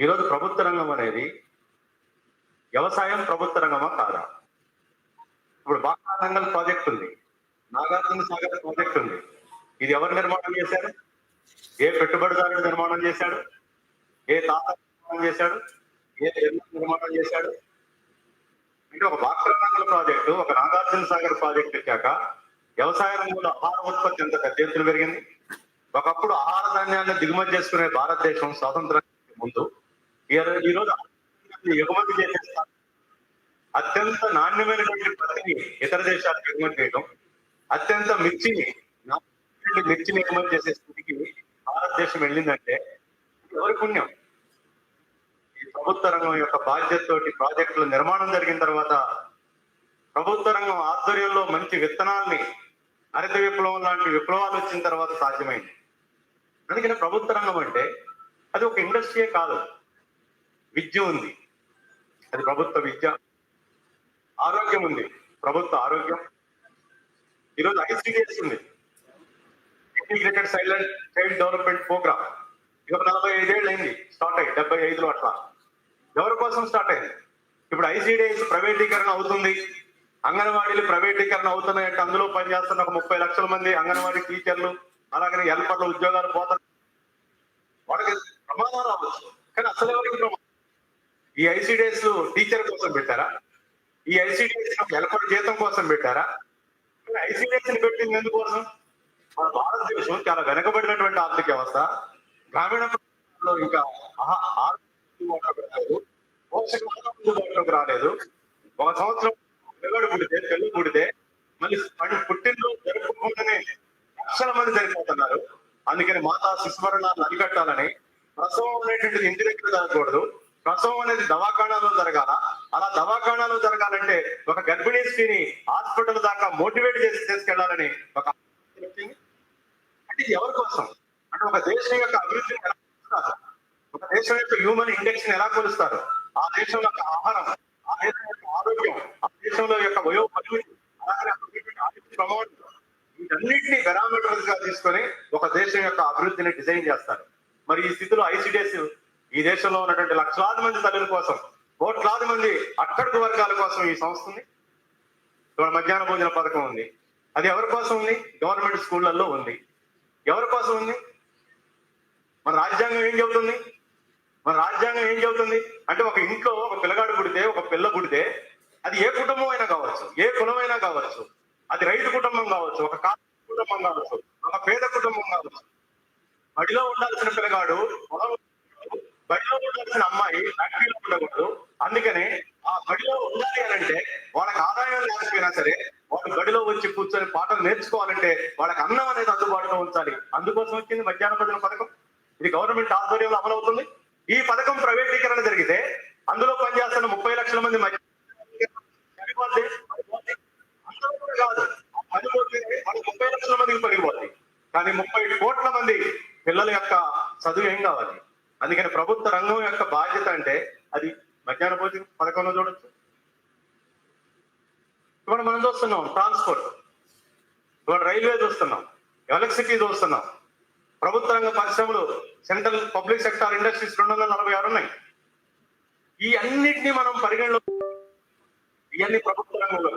ఈరోజు ప్రభుత్వ రంగం అనేది వ్యవసాయం ప్రభుత్వ రంగమా కాదా? ఇప్పుడు బాకానంగల్ ప్రాజెక్ట్ ఉంది, నాగార్జున సాగర్ ప్రాజెక్ట్ ఉంది. ఇది ఎవరు నిర్మాణం చేశారు? ఏ పెట్టుబడిదారుడు నిర్మాణం చేశాడు? ఏ తాత నిర్మాణం చేశాడు? ఏ నిర్మాణం చేశాడు? అంటే ఒక బాక్రానంగల్ ప్రాజెక్టు, ఒక నాగార్జున సాగర్ ప్రాజెక్టు వచ్చాక వ్యవసాయ రంగంలో ఆహార ఉత్పత్తి ఎంత పెద్ద ఎత్తున పెరిగింది. ఒకప్పుడు ఆహార ధాన్యాన్ని దిగుమతి చేసుకునే భారతదేశం స్వాతంత్రం ముందు ఈరోజు ఎగుమతి చేసేస్తారు. అత్యంత నాణ్యమైనటువంటి పత్తిని ఇతర దేశాలకు ఎగుమతి చేయడం, అత్యంత మిర్చిని ఎగుమతి చేసే స్థితికి భారతదేశం వెళ్ళిందంటే ఎవరి పుణ్యం? ఈ ప్రభుత్వ రంగం యొక్క బాధ్యతతోటి ప్రాజెక్టుల నిర్మాణం జరిగిన తర్వాత, ప్రభుత్వ రంగం ఆధ్వర్యంలో మంచి విత్తనాల్ని, హరిత విప్లవం లాంటి విప్లవాలు వచ్చిన తర్వాత సాధ్యమైంది. అందుకని ప్రభుత్వ రంగం అంటే అది ఒక ఇండస్ట్రీయే కాదు, విద్య ఉంది, అది ప్రభుత్వ విద్య. ఆరోగ్యం ఉంది, ప్రభుత్వ ఆరోగ్యం. ఈరోజు ICDS ఉంది, ఇంటిగ్రేటెడ్ చైల్డ్ డెవలప్మెంట్ ప్రోగ్రామ్. ఇక 45 ఏళ్ళు అయింది స్టార్ట్ అయ్యి, 75లో అట్లా. ఎవరి కోసం స్టార్ట్ అయింది? ఇప్పుడు ICDS ప్రైవేటీకరణ అవుతుంది, అంగన్వాడీలు ప్రైవేటీకరణ అవుతున్నాయంటే అందులో పనిచేస్తున్న ఒక 30 లక్షల మంది అంగన్వాడీ టీచర్లు, అలాగే హెల్పర్ల ఉద్యోగాలు పోతారు. వాళ్ళకి ప్రమాదం రావచ్చు, కానీ అసలు ఎవరికి ప్రమాదం? ఈ ICDS టీచర్ కోసం పెట్టారా? ఈ ICDS హెల్పర్ జీతం కోసం పెట్టారా? ICDS ని పెట్టింది ఎందుకోసం? మన భారతదేశం చాలా వెనకబడినటువంటి ఆర్థిక వ్యవస్థ. గ్రామీణ ప్రాంతాల్లో ఇంకా పోషకాలకు రాలేదు. ఒక సంవత్సరం పిల్లడు పుడితే మళ్ళీ పుట్టినరోజు జరుపుకోకుండానే లక్షల మంది సరిపోతున్నారు. అందుకని మాతా శిశుమరణాలను అరికట్టాలని ప్రసవం అనేటువంటిది ఇంటి దగ్గర జరగకూడదు, ప్రసవం అనేది దవాఖానాలో జరగాల. అలా దవాఖానాలో జరగాలంటే ఒక గర్భిణీ స్త్రీని హాస్పిటల్ దాకా మోటివేట్ చేసి తీసుకెళ్లాలని ఒక అంటే ఇది ఎవరి కోసం? అంటే ఒక దేశం యొక్క అభివృద్ధిని ఎలా కొలుస్తారు? ఒక దేశం యొక్క హ్యూమన్ ఇండెక్స్ ని ఎలా కొలుస్తారు? ఆ దేశం యొక్క ఆహారం, ఆ దేశం యొక్క ఆరోగ్యం, ఆ దేశంలో యొక్క వయో పరిమితి, అలాగే ప్రమాణం, వీటన్నిటిని పారామీటర్స్ గా తీసుకొని ఒక దేశం యొక్క అభివృద్ధిని డిజైన్ చేస్తారు. మరి ఈ స్థితిలో ICDS ఈ దేశంలో ఉన్నటువంటి లక్షలాది మంది తల్లుల కోసం, కోట్లాది మంది అట్టడుగు వర్గాల కోసం ఈ సంస్థ ఉంది. ఇవాళ మధ్యాహ్న భోజన పథకం ఉంది, అది ఎవరి కోసం ఉంది? గవర్నమెంట్ స్కూళ్లలో ఉంది. ఎవరి కోసం ఉంది? మన రాజ్యాంగం ఏం చెబుతుంది? అంటే ఒక ఇంట్లో ఒక పిల్లగాడు పుడితే, ఒక పిల్ల పుడితే, అది ఏ కుటుంబం అయినా కావచ్చు, ఏ కులమైనా కావచ్చు, అది రైతు కుటుంబం కావచ్చు, ఒక కార్మిక కుటుంబం కావచ్చు, ఒక పేద కుటుంబం కావచ్చు, బడిలో ఉండాల్సిన పిల్లగాడు బడిలో ఉండాల్సిన అమ్మాయి ఫ్యాక్టరీలో ఉండకూడదు. అందుకనే ఆ బడిలో ఉండాలి అని అంటే వాళ్ళకి ఆదాయం లేకపోయినా సరే వాళ్ళు బడిలో వచ్చి కూర్చొని పాటలు నేర్చుకోవాలంటే వాళ్ళకి అన్నం అనేది అందుబాటులో ఉంచాలి. అందుకోసం వచ్చింది మధ్యాహ్న భోజన పథకం. ఇది గవర్నమెంట్ ఆధ్వర్యంలో అమలవుతుంది. ఈ పథకం ప్రైవేటీకరణ జరిగితే అందులో పనిచేస్తున్న 30 లక్షల మంది కాదు, వాళ్ళకి 30 లక్షల మందికి పడిపోతాయి. కానీ 30 కోట్ల మంది పిల్లల యొక్క చదువు ఏం కావాలి? అందుకని ప్రభుత్వ రంగం యొక్క బాధ్యత అంటే అది మధ్యాహ్న భోజన పథకంలో చూడొచ్చు. ఇప్పుడు మనం చూస్తున్నాం ట్రాన్స్పోర్ట్, ఇవాళ రైల్వే చూస్తున్నాం, ఎలక్ట్రిసిటీ చూస్తున్నాం. ప్రభుత్వ రంగ పరిశ్రమలు, సెంట్రల్ పబ్లిక్ సెక్టార్ ఇండస్ట్రీస్ 246 ఉన్నాయి. ఈ అన్నిటినీ మనం పరిగణలో, ఇవన్నీ ప్రభుత్వ రంగంలో.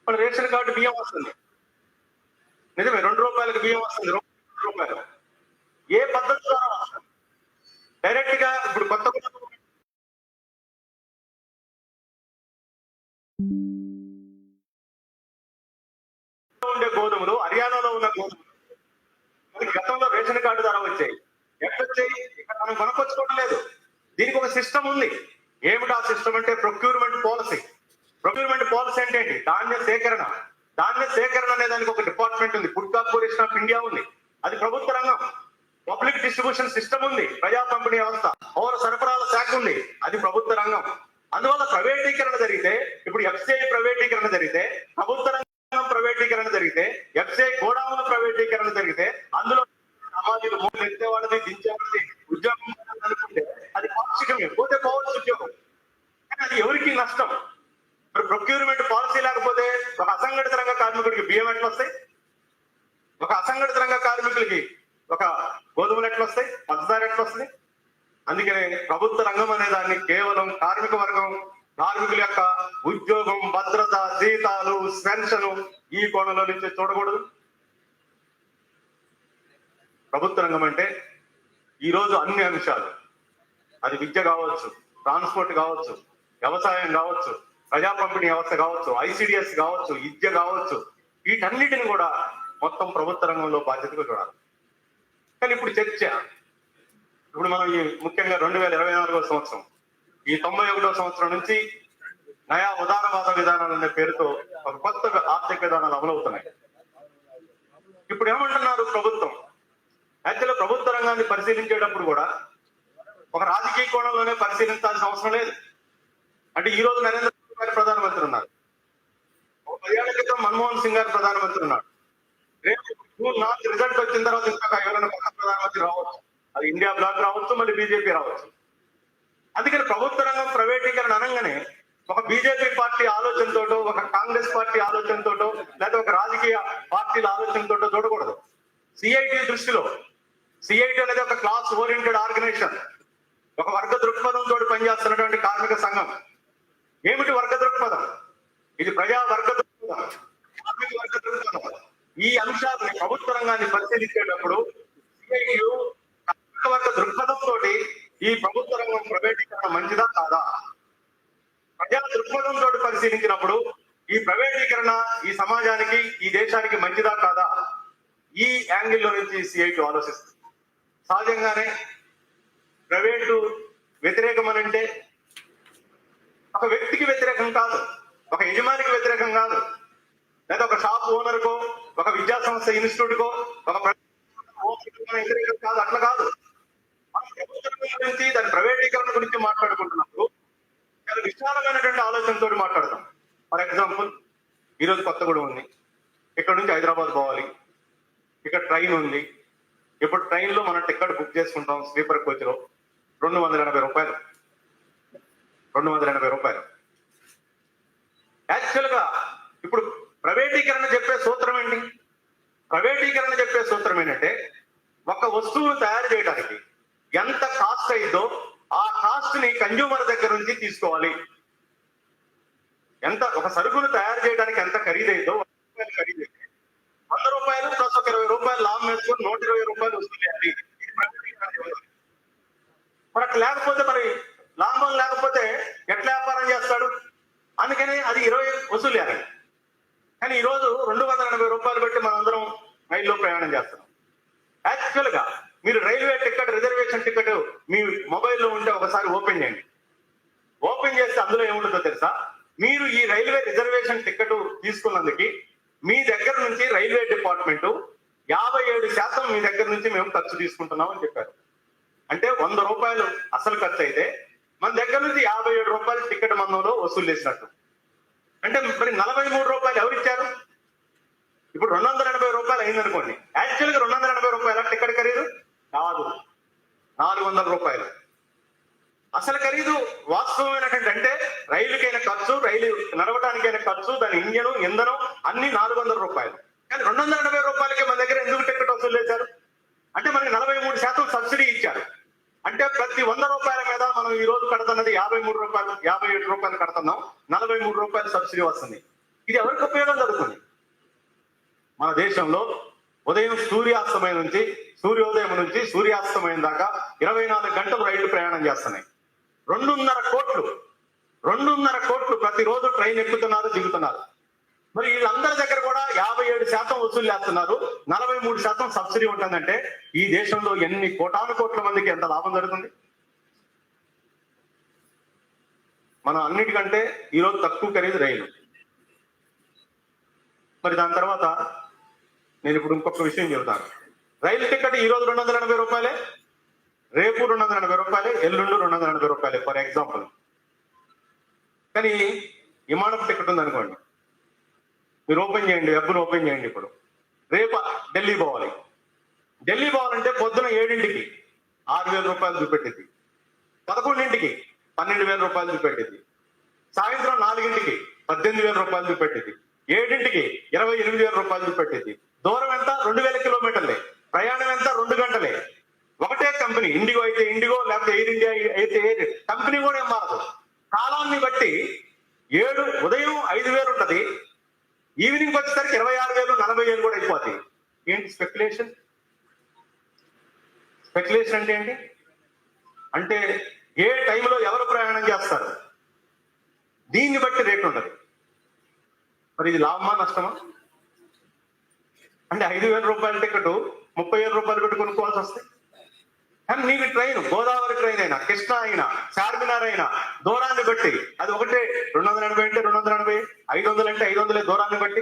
మన రేషన్ కార్డు బియ్యం వస్తుంది, నిజమే, 2 రూపాయలకు బియ్యం వస్తుంది, 2 రూపాయలు. ఏ పద్ధతి ద్వారా వస్తుంది? డైరెక్ట్ గా ఇప్పుడు కొత్త ఉండే గోధుమలు, హర్యానాలో ఉన్న గోధుమలు మనకి గతంలో రేషన్ కార్డు ద్వారా వచ్చాయి. ఎట్లొచ్చాయి? ఇక్కడ మనం కొనుక్కొచ్చుకోవడం లేదు. దీనికి ఒక సిస్టమ్ ఉంది. ఏమిటి ఆ సిస్టమ్ అంటే ప్రొక్యూర్మెంట్ పాలసీ. ప్రొక్యూర్మెంట్ పాలసీ అంటే ఏంటి? ధాన్య సేకరణ అనే దానికి ఒక డిపార్ట్మెంట్ ఉంది. ఫుడ్ కార్పొరేషన్ ఆఫ్ ఇండియా ఉంది, అది ప్రభుత్వ రంగం. పబ్లిక్ డిస్ట్రిబ్యూషన్ సిస్టమ్ ఉంది, ప్రజా పంపిణీ వ్యవస్థ. పౌర సరఫరాల శాఖ ఉంది, అది ప్రభుత్వ రంగం. అందువల్ల ప్రైవేటీకరణ జరిగితే, ఇప్పుడు FCI ప్రైవేటీకరణ జరిగితే, ప్రభుత్వ రంగం ప్రైవేటీకరణ జరిగితే, FCI గోడాముల ప్రైవేటీకరణ జరిగితే, అందులో సమాజంలో మూడు ఎత్తేవాళ్ళది, దించేవాళ్ళది ఉద్యోగం అనుకుంటే అది పాక్షికమే, పోతే పోవచ్చు ఉద్యోగం. కానీ అది ఎవరికి నష్టం? మరి ప్రొక్యూర్మెంట్ పాలసీ లేకపోతే ఒక అసంఘటిత రంగ కార్మికుడికి బియ్యం ఎట్లా వస్తాయి? ఒక అసంఘటిత రంగ కార్మికులకి ఒక గోధుమలు ఎట్లా వస్తాయి? పంచదార ఎట్లా వస్తుంది? అందుకనే ప్రభుత్వ రంగం అనే దాన్ని కేవలం కార్మికుల యొక్క ఉద్యోగం, భద్రత, జీతాలు, పెన్షన్ ఈ కోణంలో నుంచి చూడకూడదు. ప్రభుత్వ రంగం అంటే ఈరోజు అన్ని అంశాలు, అది విద్య కావచ్చు, ట్రాన్స్పోర్ట్ కావచ్చు, వ్యవసాయం కావచ్చు, ప్రజా పంపిణీ వ్యవస్థ కావచ్చు, ఐసిడిఎస్ కావచ్చు, విద్య కావచ్చు, వీటన్నిటిని కూడా మొత్తం ప్రభుత్వ రంగంలో బాధ్యతగా చూడాలి. కానీ ఇప్పుడు మనం ఈ ముఖ్యంగా 2024వ సంవత్సరం, ఈ 91వ సంవత్సరం నుంచి నయా ఉదారవాద విధానాలు అనే పేరుతో ఒక కొత్త ఆర్థిక విధానాలు అమలవుతున్నాయి. ఇప్పుడు ఏమంటున్నారు ప్రభుత్వం? యాక్చువల్గా ప్రభుత్వ రంగాన్ని పరిశీలించేటప్పుడు కూడా ఒక రాజకీయ కోణంలోనే పరిశీలించాల్సిన అవసరం లేదు. అంటే ఈ రోజు నరేంద్ర మోదీ గారు ప్రధానమంత్రి ఉన్నారు, ఒక 10 ఏళ్ల క్రితం మన్మోహన్ సింగ్ గారు ప్రధానమంత్రి ఉన్నారు. రేపు జూన్ 4 రిజల్ట్ వచ్చిన తర్వాత ఇంకా ఎవరైనా కొత్త ప్రధానమంత్రి రావచ్చు, అది ఇండియా బ్లాక్ రావచ్చు, మళ్ళీ బీజేపీ రావచ్చు. అందుకని ప్రభుత్వ రంగం ప్రైవేటీకరణ అనగానే ఒక బీజేపీ పార్టీ ఆలోచనతోటో, ఒక కాంగ్రెస్ పార్టీ ఆలోచనతోటో, లేదా ఒక రాజకీయ పార్టీల ఆలోచనతోటో చూడకూడదు. సిఐటి దృష్టిలో సిఐటి అనేది ఒక క్లాస్ ఓరియంటెడ్ ఆర్గనైజేషన్, ఒక వర్గ దృక్పథంతో పనిచేస్తున్నటువంటి కార్మిక సంఘం. ఏమిటి వర్గ దృక్పథం? ఇది ప్రజా వర్గ దృక్పథం, కార్మిక వర్గ దృక్పథం. ఈ అంశాలని ప్రభుత్వ రంగాన్ని పరిశీలించేటప్పుడు సిఐటియు కార్మిక వర్గ దృక్పథంతో ఈ ప్రభుత్వ రంగం ప్రైవేటీకరణ మంచిదా కాదా, ప్రజా దృక్పథంతో పరిశీలించినప్పుడు ఈ ప్రైవేటీకరణ ఈ సమాజానికి, ఈ దేశానికి మంచిదా కాదా, ఈ యాంగిల్లో నుంచి సిఐటి ఆలోచిస్తుంది. సహజంగానే ప్రైవేటు వ్యతిరేకం అనంటే ఒక వ్యక్తికి వ్యతిరేకం కాదు, ఒక యజమానికి వ్యతిరేకం కాదు, లేదా ఒక షాప్ ఓనర్కో, ఒక విద్యా సంస్థ ఇన్స్టిట్యూట్కో, ఒక వ్యతిరేకం కాదు, అట్లా కాదు. మనం ప్రభుత్వం గురించి, దాని ప్రైవేటీకరణ గురించి మాట్లాడుకుంటున్నప్పుడు చాలా విశాలమైనటువంటి ఆలోచనతో మాట్లాడతాం. ఫర్ ఎగ్జాంపుల్, ఈరోజు కొత్తగూడెం ఉంది, ఇక్కడ నుంచి హైదరాబాద్ పోవాలి, ఇక్కడ ట్రైన్ ఉంది. ఇప్పుడు ట్రైన్లో మనం టికెట్ బుక్ చేసుకుంటాం స్లీపర్ కోచ్లో, 280 రూపాయలు. 280 రూపాయలు. యాక్చువల్గా ఇప్పుడు ప్రైవేటీకరణ చెప్పే సూత్రం ఏంటి? ప్రైవేటీకరణ చెప్పే సూత్రం ఏంటంటే ఒక వస్తువును తయారు చేయడానికి ఎంత కాస్ట్ అయిందో ఆ కాస్ట్ ని కన్జ్యూమర్ దగ్గర నుంచి తీసుకోవాలి. ఎంత ఒక సరుకును తయారు చేయడానికి ఎంత ఖరీదైందో, ఖరీదైతే 100 రూపాయలు ప్లస్ ఒక 20 రూపాయలు లాభం వేసుకొని 120 రూపాయలు వసూలు చేయాలి. మరి అట్లా లేకపోతే, మరి లాభం లేకపోతే ఎట్లా వ్యాపారం చేస్తాడు? అందుకని అది 20 వసూలు చేయాలి. కానీ ఈరోజు 280 రూపాయలు పెట్టి మనందరం రైల్లో ప్రయాణం చేస్తున్నాం. యాక్చువల్ గా మీరు రైల్వే టికెట్, రిజర్వేషన్ టికెట్ మీ మొబైల్లో ఉంటే ఒకసారి ఓపెన్ చేయండి. ఓపెన్ చేస్తే అందులో ఏముంటుందో తెలుసా? మీరు ఈ రైల్వే రిజర్వేషన్ టికెట్ తీసుకున్నందుకు మీ దగ్గర నుంచి రైల్వే డిపార్ట్మెంట్ 57% మీ దగ్గర నుంచి మేము ఖర్చు తీసుకుంటున్నాం అని చెప్పారు. అంటే 100 రూపాయలు అసలు ఖర్చు అయితే మన దగ్గర నుంచి 57 రూపాయలు టికెట్ మందంలో వసూలు చేసినట్టు. అంటే మరి 43 రూపాయలు ఎవరిచ్చారు? ఇప్పుడు 280 రూపాయలు అయిందనుకోండి. యాక్చువల్గా 280 రూపాయల టికెట్ ఖరీదు కాదు, 400 రూపాయలు అసలు ఖరీదు. వాస్తవమైనటువంటి అంటే రైలుకైన ఖర్చు, రైలు నడవడానికైన ఖర్చు, దాని ఇంజను, ఇంధనం అన్ని 400 రూపాయలు. కానీ 280 రూపాయలకి మన దగ్గర ఎందుకు టికెట్ వసూలు చేశారు? అంటే మనకి 43% సబ్సిడీ ఇచ్చారు. అంటే ప్రతి 100 రూపాయల మీద మనం ఈ రోజు కడుతున్నది 53 రూపాయలు, 57 రూపాయలు కడుతున్నాం, 43 రూపాయలు సబ్సిడీ వస్తుంది. ఇది ఎవరికి ఉపయోగం జరుగుతుంది? మన దేశంలో ఉదయం సూర్యోదయం నుంచి సూర్యాస్తమయం దాకా 24 గంటలు రైళ్లు ప్రయాణం చేస్తున్నాయి. 2.5 కోట్లు ప్రతిరోజు ట్రైన్ ఎక్కుతున్నారు, దిగుతున్నారు. మరి వీళ్ళందరి దగ్గర కూడా 57% వసూలు చేస్తున్నారు, 43% సబ్సిడీ ఉంటుందంటే ఈ దేశంలో ఎన్ని కోట్ల మందికి ఎంత లాభం జరుగుతుంది? మనం అన్నిటికంటే ఈరోజు తక్కువ ఖరీదు రైలు. మరి దాని తర్వాత నేను ఇప్పుడు ఇంకొక విషయం చెబుతాను. రైలు టికెట్ ఈ రోజు 280 రూపాయలే, రేపు 280 రూపాయలే, ఎల్లుండి 280 రూపాయలే ఫర్ ఎగ్జాంపుల్. కానీ విమానపు టికెట్ ఉందనుకోండి, మీరు ఓపెన్ చేయండి, వెబ్ను ఓపెన్ చేయండి. ఇప్పుడు రేపు ఢిల్లీ పోవాలంటే పొద్దున 7ంటికి 6,000 రూపాయలు చూపెట్టింది, 11ంటికి 12,000 రూపాయలు చూపెట్టింది, సాయంత్రం 4ంటికి 18,000 రూపాయలు చూపెట్టింది, 7ంటికి 28,000 రూపాయలు చూపెట్టింది. దూరం ఎంత? 2,000 కిలోమీటర్లే. ప్రయాణం ఎంత? 2 గంటలే. ఒకటే కంపెనీ, ఇండిగో అయితే ఇండిగో, లేకపోతే ఎయిర్ ఇండియా అయితే ఎయిర్, కంపెనీ కూడా ఏం మారదు. కాలాన్ని బట్టి ఉదయం 5,000 ఉంటది, ఈవినింగ్ వచ్చేసరికి 26,000, 40,000 కూడా అయిపోతాయి. ఏంటి స్పెక్యులేషన్? స్పెక్యులేషన్ అంటే ఏంటి? అంటే ఏ టైంలో ఎవరు ప్రయాణం చేస్తారు దీన్ని బట్టి రేటు ఉండదు. మరి ఇది లాభమా నష్టమా? అంటే 5,000 రూపాయల టికెట్ 30,000 రూపాయలు పెట్టి కొనుక్కోవాల్సి వస్తాయి. కానీ నీకు ట్రైన్, గోదావరి ట్రైన్ అయినా, కృష్ణ అయినా, చార్మినార్ అయినా, దూరాన్ని బట్టి అది ఒకటే 280 అంటే 280, 500 అంటే 500 దూరాన్ని బట్టి.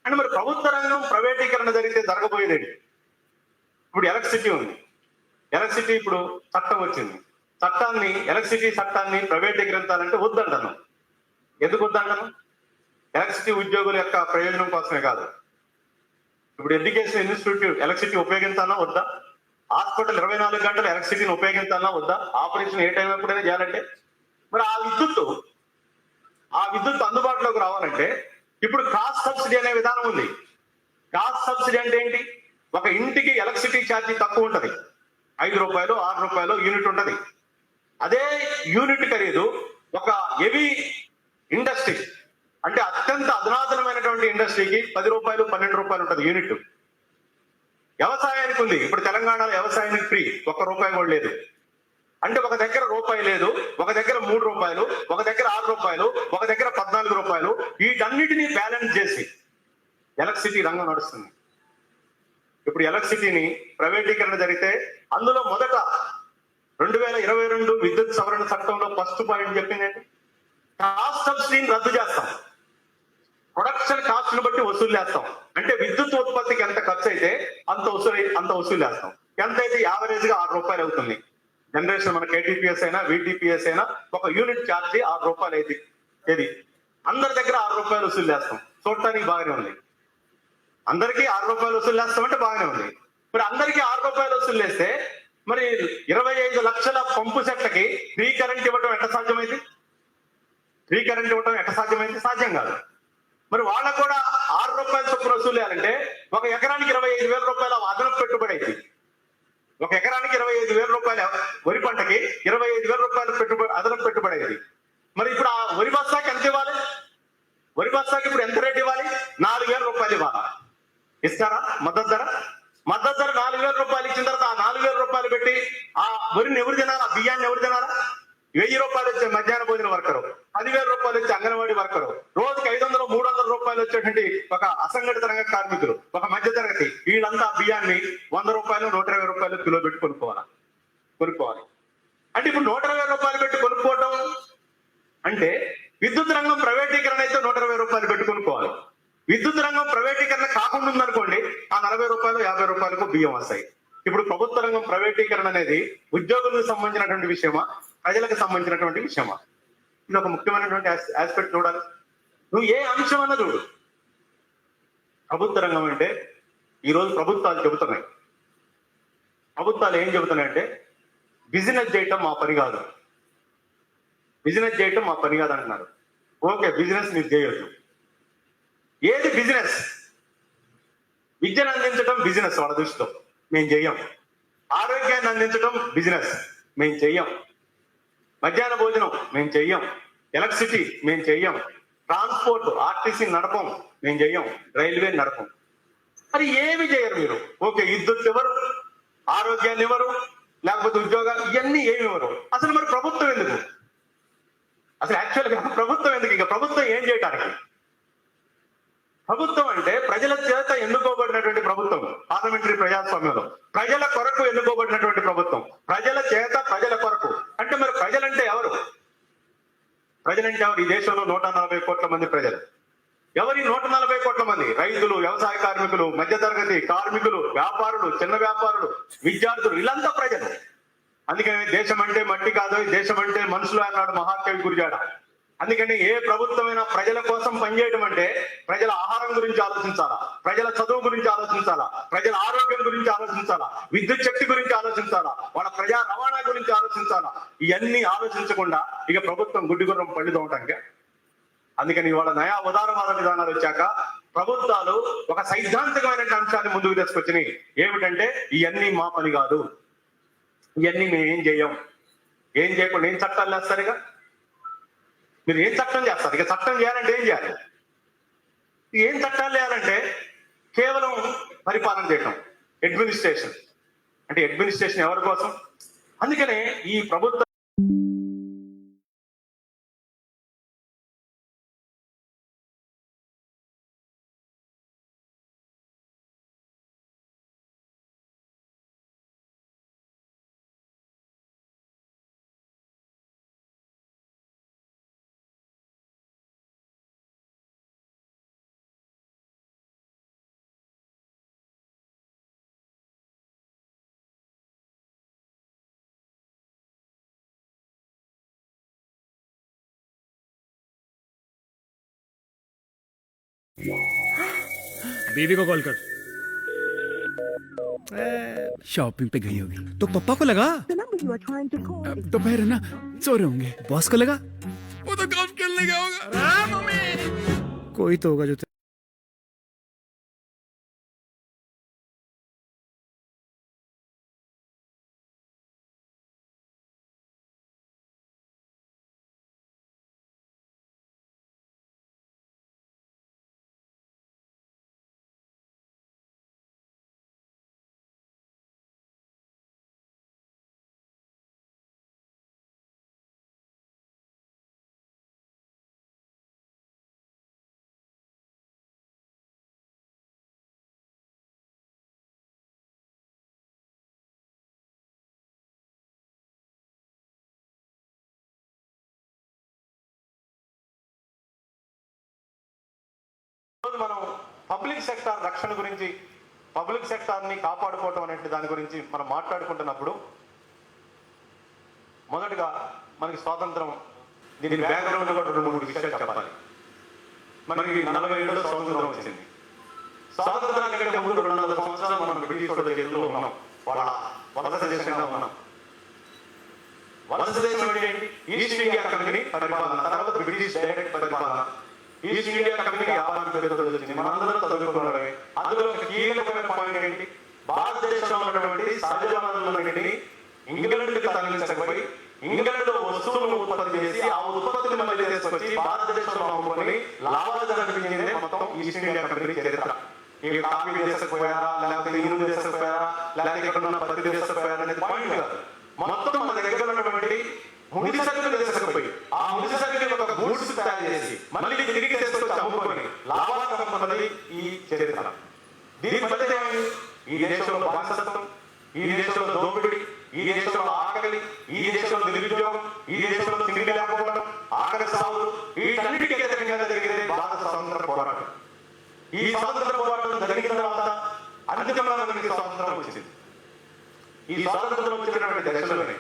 అంటే మరి ప్రభుత్వ రంగం ప్రైవేటీకరణ జరిగితే జరగబోయేది. ఇప్పుడు ఎలక్ట్రిసిటీ ఉంది, ఎలక్ట్రిసిటీ ఇప్పుడు చట్టం వచ్చింది, ఎలక్ట్రిసిటీ చట్టాన్ని ప్రైవేటీకరించాలంటే వద్దంటాను. ఎందుకు వద్దంటాను? ఎలక్ట్రిసిటీ ఉద్యోగుల యొక్క ప్రయోజనం కోసమే కాదు. ఇప్పుడు ఎడ్యుకేషన్ ఇన్స్టిట్యూట్ ఎలక్ట్రిసిటీ ఉపయోగించాలా వద్దా? హాస్పిటల్ 24 గంటలు ఎలక్ట్రిసిటీని ఉపయోగించాలా వద్దా? ఆపరేషన్ ఏ టైం ఎప్పుడైనా చేయాలంటే. మరి ఆ విద్యుత్ అందుబాటులోకి రావాలంటే ఇప్పుడు కాస్ట్ సబ్సిడీ అనే విధానం ఉంది. కాస్ట్ సబ్సిడీ అంటే ఏంటి? ఒక ఇంటికి ఎలక్ట్రిసిటీ ఛార్జీ తక్కువ ఉంటది, 5 రూపాయలు 6 రూపాయలు యూనిట్ ఉంటది. అదే యూనిట్ ఖరీదు ఒక హెవీ ఇండస్ట్రీ, అంటే అత్యంత అధునాతనమైనటువంటి ఇండస్ట్రీకి 10 రూపాయలు 12 రూపాయలు ఉంటుంది యూనిట్. వ్యవసాయానికి ఉంది, ఇప్పుడు తెలంగాణలో వ్యవసాయానికి ఫ్రీ, 1 రూపాయి కూడా లేదు. అంటే ఒక దగ్గర రూపాయి లేదు, ఒక దగ్గర 3 రూపాయలు, ఒక దగ్గర 6 రూపాయలు, ఒక దగ్గర 14 రూపాయలు. వీటన్నిటినీ బ్యాలెన్స్ చేసి ఎలక్ట్రిసిటీ రంగం నడుస్తుంది. ఇప్పుడు ఎలక్ట్రిసిటీని ప్రైవేటీకరణ జరిగితే అందులో మొదట 2022 విద్యుత్ సవరణ చట్టంలో ఫస్ట్ పాయింట్ చెప్పిందండి, కాస్ట్ సబ్సిడీని రద్దు చేస్తాం, ప్రొడక్షన్ కాస్ట్ ను బట్టి వసూలు చేస్తాం. అంటే విద్యుత్ ఉత్పత్తికి ఎంత ఖర్చు అయితే అంత వసూలు చేస్తాం. ఎంత అయితే యావరేజ్ గా 6 రూపాయలు అవుతుంది. జనరేషన్ మన కేటీపీఎస్ అయినా VTPS అయినా ఒక యూనిట్ ఛార్జీ 6 రూపాయలు అయితే ఏది అందరి దగ్గర 6 రూపాయలు వసూలు చేస్తాం. చూడటానికి బాగానే ఉంది, అందరికీ 6 రూపాయలు వసూలు చేస్తామంటే బాగానే ఉంది. మరి అందరికీ 6 రూపాయలు వసూలు చేస్తే మరి 25 లక్షల పంపు సెట్లకి ఫ్రీ కరెంట్ ఇవ్వడం ఎట్ట సాధ్యమైంది? సాధ్యం కాదు. మరి వాళ్ళకు కూడా 6 రూపాయల చొప్పున వసూలు చేయాలంటే ఒక ఎకరానికి 25,000 రూపాయల అదనపు పెట్టుబడి అయింది. ఒక ఎకరానికి 25,000 రూపాయల వరి పంటకి 25,000 రూపాయల అదనపు పెట్టుబడి అయింది. మరి ఇప్పుడు ఆ వరి బస్తాకి ఎంత ఇవ్వాలి? వరి బస్తాకి ఇప్పుడు ఎంత రేట్ ఇవ్వాలి? 4,000 రూపాయలు ఇవ్వాలా? ఇస్తారా? మద్దతు ధర 4,000 రూపాయలు ఇచ్చిన తర్వాత ఆ 4,000 రూపాయలు పెట్టి ఆ వరిని ఎవరు తినాలా? బియ్యాన్ని ఎవరు తినాలా? 1,000 రూపాయలు వచ్చే మధ్యాహ్న భోజన వర్కరు, 10,000 రూపాయలు వచ్చే అంగన్వాడీ వర్కరు, రోజుకి 500, 300 రూపాయలు వచ్చేటువంటి ఒక అసంఘటిత రంగ కార్మికులు, ఒక మధ్య తరగతి, వీళ్ళంతా బియ్యాన్ని 100 రూపాయలు 120 రూపాయలు కిలో పెట్టి కొనుక్కోవాలి. అంటే ఇప్పుడు 120 రూపాయలు పెట్టి కొనుక్కోవటం అంటే విద్యుత్ రంగం ప్రైవేటీకరణ అయితే 120 రూపాయలు పెట్టి కొనుక్కోవాలి. విద్యుత్ రంగం ప్రైవేటీకరణ కాకుండా ఉందనుకోండి, ఆ 40 రూపాయలు 50 రూపాయలకు బియ్యం వస్తాయి. ఇప్పుడు ప్రభుత్వ రంగం ప్రైవేటీకరణ అనేది ఉద్యోగులకు సంబంధించినటువంటి విషయమా, ప్రజలకు సంబంధించినటువంటి విషయమా? ఇది ఒక ముఖ్యమైనటువంటి ఆస్పెక్ట్ చూడాలి. నువ్వు ఏ అంశం అన్న చూడు. ప్రభుత్వ రంగం అంటే ఈరోజు ప్రభుత్వాలు ఏం చెబుతున్నాయంటే బిజినెస్ చేయటం మా పని కాదు, అంటున్నారు. ఓకే, బిజినెస్ మీరు చేయొచ్చు. ఏది బిజినెస్? విద్యను అందించడం బిజినెస్ వాళ్ళ దృష్టిలో, మేము చెయ్యం. ఆరోగ్యాన్ని అందించడం బిజినెస్, మేము చెయ్యం. మధ్యాహ్న భోజనం మేము చెయ్యం. ఎలక్ట్రిసిటీ మేము చెయ్యం. ట్రాన్స్పోర్ట్ ఆర్టీసీ నడపం, మేము చెయ్యం. రైల్వే నడపం. మరి ఏమి చేయరు మీరు. ఓకే, విద్యుత్ ఎవరు, ఆరోగ్యాన్ని ఎవరు, లేకపోతే ఉద్యోగాలు, ఇవన్నీ ఏమి ఇవ్వరు. అసలు మరి ప్రభుత్వం ఎందుకు? ప్రభుత్వం ఎందుకు? ఇక ప్రభుత్వం ఏం చేయడానికి? ప్రభుత్వం అంటే ప్రజల చేత ఎన్నుకోబడినటువంటి ప్రభుత్వం. పార్లమెంటరీ ప్రజాస్వామ్యంలో ప్రజల కొరకు ఎన్నుకోబడినటువంటి ప్రభుత్వం, ప్రజల చేత ప్రజల కొరకు. అంటే మరి ప్రజలంటే ఎవరు? ఈ దేశంలో 140 కోట్ల మంది ప్రజలు. ఎవరి 140 కోట్ల మంది? రైతులు, వ్యవసాయ కార్మికులు, మధ్యతరగతి కార్మికులు, వ్యాపారులు, చిన్న వ్యాపారులు, విద్యార్థులు, వీళ్ళంతా ప్రజలు. అందుకని దేశం అంటే మట్టి కాదు, దేశం అంటే మనుషులు అన్నాడు మహాకవి గురజాడ. అందుకని ఏ ప్రభుత్వమైనా ప్రజల కోసం పనిచేయడం అంటే ప్రజల ఆహారం గురించి ఆలోచించాలా, ప్రజల చదువు గురించి ఆలోచించాలా, ప్రజల ఆరోగ్యం గురించి ఆలోచించాలా, విద్యుత్ శక్తి గురించి ఆలోచించాలా, వాళ్ళ ప్రజా రవాణా గురించి ఆలోచించాలా. ఇవన్నీ ఆలోచించకుండా ఇక ప్రభుత్వం గుడ్డిగుర్రం పళ్ళు తోమటానికి. అందుకని ఇవాళ నయా ఉదారవాద విధానాలు వచ్చాక ప్రభుత్వాలు ఒక సైద్ధాంతికమైన అంశాన్ని ముందుకు తీసుకొచ్చినాయి. ఏమిటంటే ఇవన్నీ మా పని కాదు, ఇవన్నీ మేము ఏం చేయం. ఏం చేయకుండా ఏం చట్టాలు వేస్తారు? ఇక మీరు ఏం చట్టం చేస్తారు? ఇక చట్టం చేయాలంటే ఏం చేయాలి? ఏం చట్టాలు చేయాలంటే కేవలం పరిపాలన చేయటం, అడ్మినిస్ట్రేషన్. అంటే అడ్మినిస్ట్రేషన్ ఎవరి కోసం? అందుకనే ఈ ప్రభుత్వం बीवी को कॉल कर। शॉपिंग पे गई होगी तो पप्पा को लगा। दोपहर है ना, सो रहे होंगे। बॉस को लगा वो तो काम खेलने गया होगा। कोई तो होगा जो మనం పబ్లిక్ సెక్టార్ రక్షణ గురించి, పబ్లిక్ సెక్టార్ ని కాపాడుకోవటం అనే దాని గురించి మనం మాట్లాడుకుంటున్నప్పుడు మొదటగా మనకి స్వాతంత్రం, దీని బ్యాక్గ్రౌండ్ కూడా 2-3 విషయాలు చెప్పాలి. మనకి 47లో స్వాతంత్రం వచ్చింది. స్వాతంత్రానికంటే ముందు 200 సంవత్సరాలు మనం బ్రిటిష్ వాళ్ళ చేతుల్లో ఉన్నాం. వాళ్ళ వలస దేశంగా ఉన్నాం. వలస దేశం అంటే ఏంటి? ఈస్ట్ ఇండియా కంపెనీ పరిపాలన, తర్వాత బ్రిటిష్ డైరెక్ట్ పరిపాలన. ఈస్ట్ ఇండియా కంపెనీ వ్యాపారం పేరుతో వచ్చింది. మనందరం చదువుకున్నవే. అందులో కీలకమైన పాయింట్ ఏంటి? భారతదేశంలో ఉన్నటువంటి సహజ వనరులన్నింటినీ ఇంగ్లాండ్కి తరలించకపోయి ఇంగ్లాండ్ లో వస్తువులను ఉత్పత్తి చేసి ఆ ఉత్పత్తిని మళ్ళీ తీసుకొచ్చి భారతదేశంలో అమ్ముకొని లాభాలు జరిపించిందే మొత్తం ఈస్ట్ ఇండియా కంపెనీ చరిత్ర. ఈ కాఫీ తీసుకుపోయారా, లేకపోతే ఇనుము తీసుకుపోయారా, లేకపోతే ఇక్కడ ఉన్న పత్తి తీసుకుపోయారా అనేది పాయింట్ కాదు. మొత్తం మన దగ్గర ఉన్నటువంటి ముడి సరుకులు తీసుకుపోయి ఆ ముడి సరుకుని ఒక గూడ్స్ తయారు చేసి మళ్ళీ తిరిగి తీసుకొచ్చి అమ్ముకొని లాభాలు కనుక్కున్నది ఈ చరిత్ర. దీని ఫలితం ఈ దేశంలో బానిసత్వం, ఈ దేశంలో దోపిడీ, ఈ దేశంలో ఆకలి, ఈ దేశంలో నిరుద్యోగం, ఈ దేశంలో తిండి లేకపోవడం, ఆకలి సాగులు, వీటన్నిటికీ వ్యతిరేకంగా జరిగేది భారత స్వాతంత్ర పోరాటం. ఈ స్వాతంత్ర పోరాటం జరిగిన తర్వాత అంతిమంగా మనకి స్వాతంత్రం వచ్చింది. ఈ స్వాతంత్రం వచ్చినటువంటి దశలోనే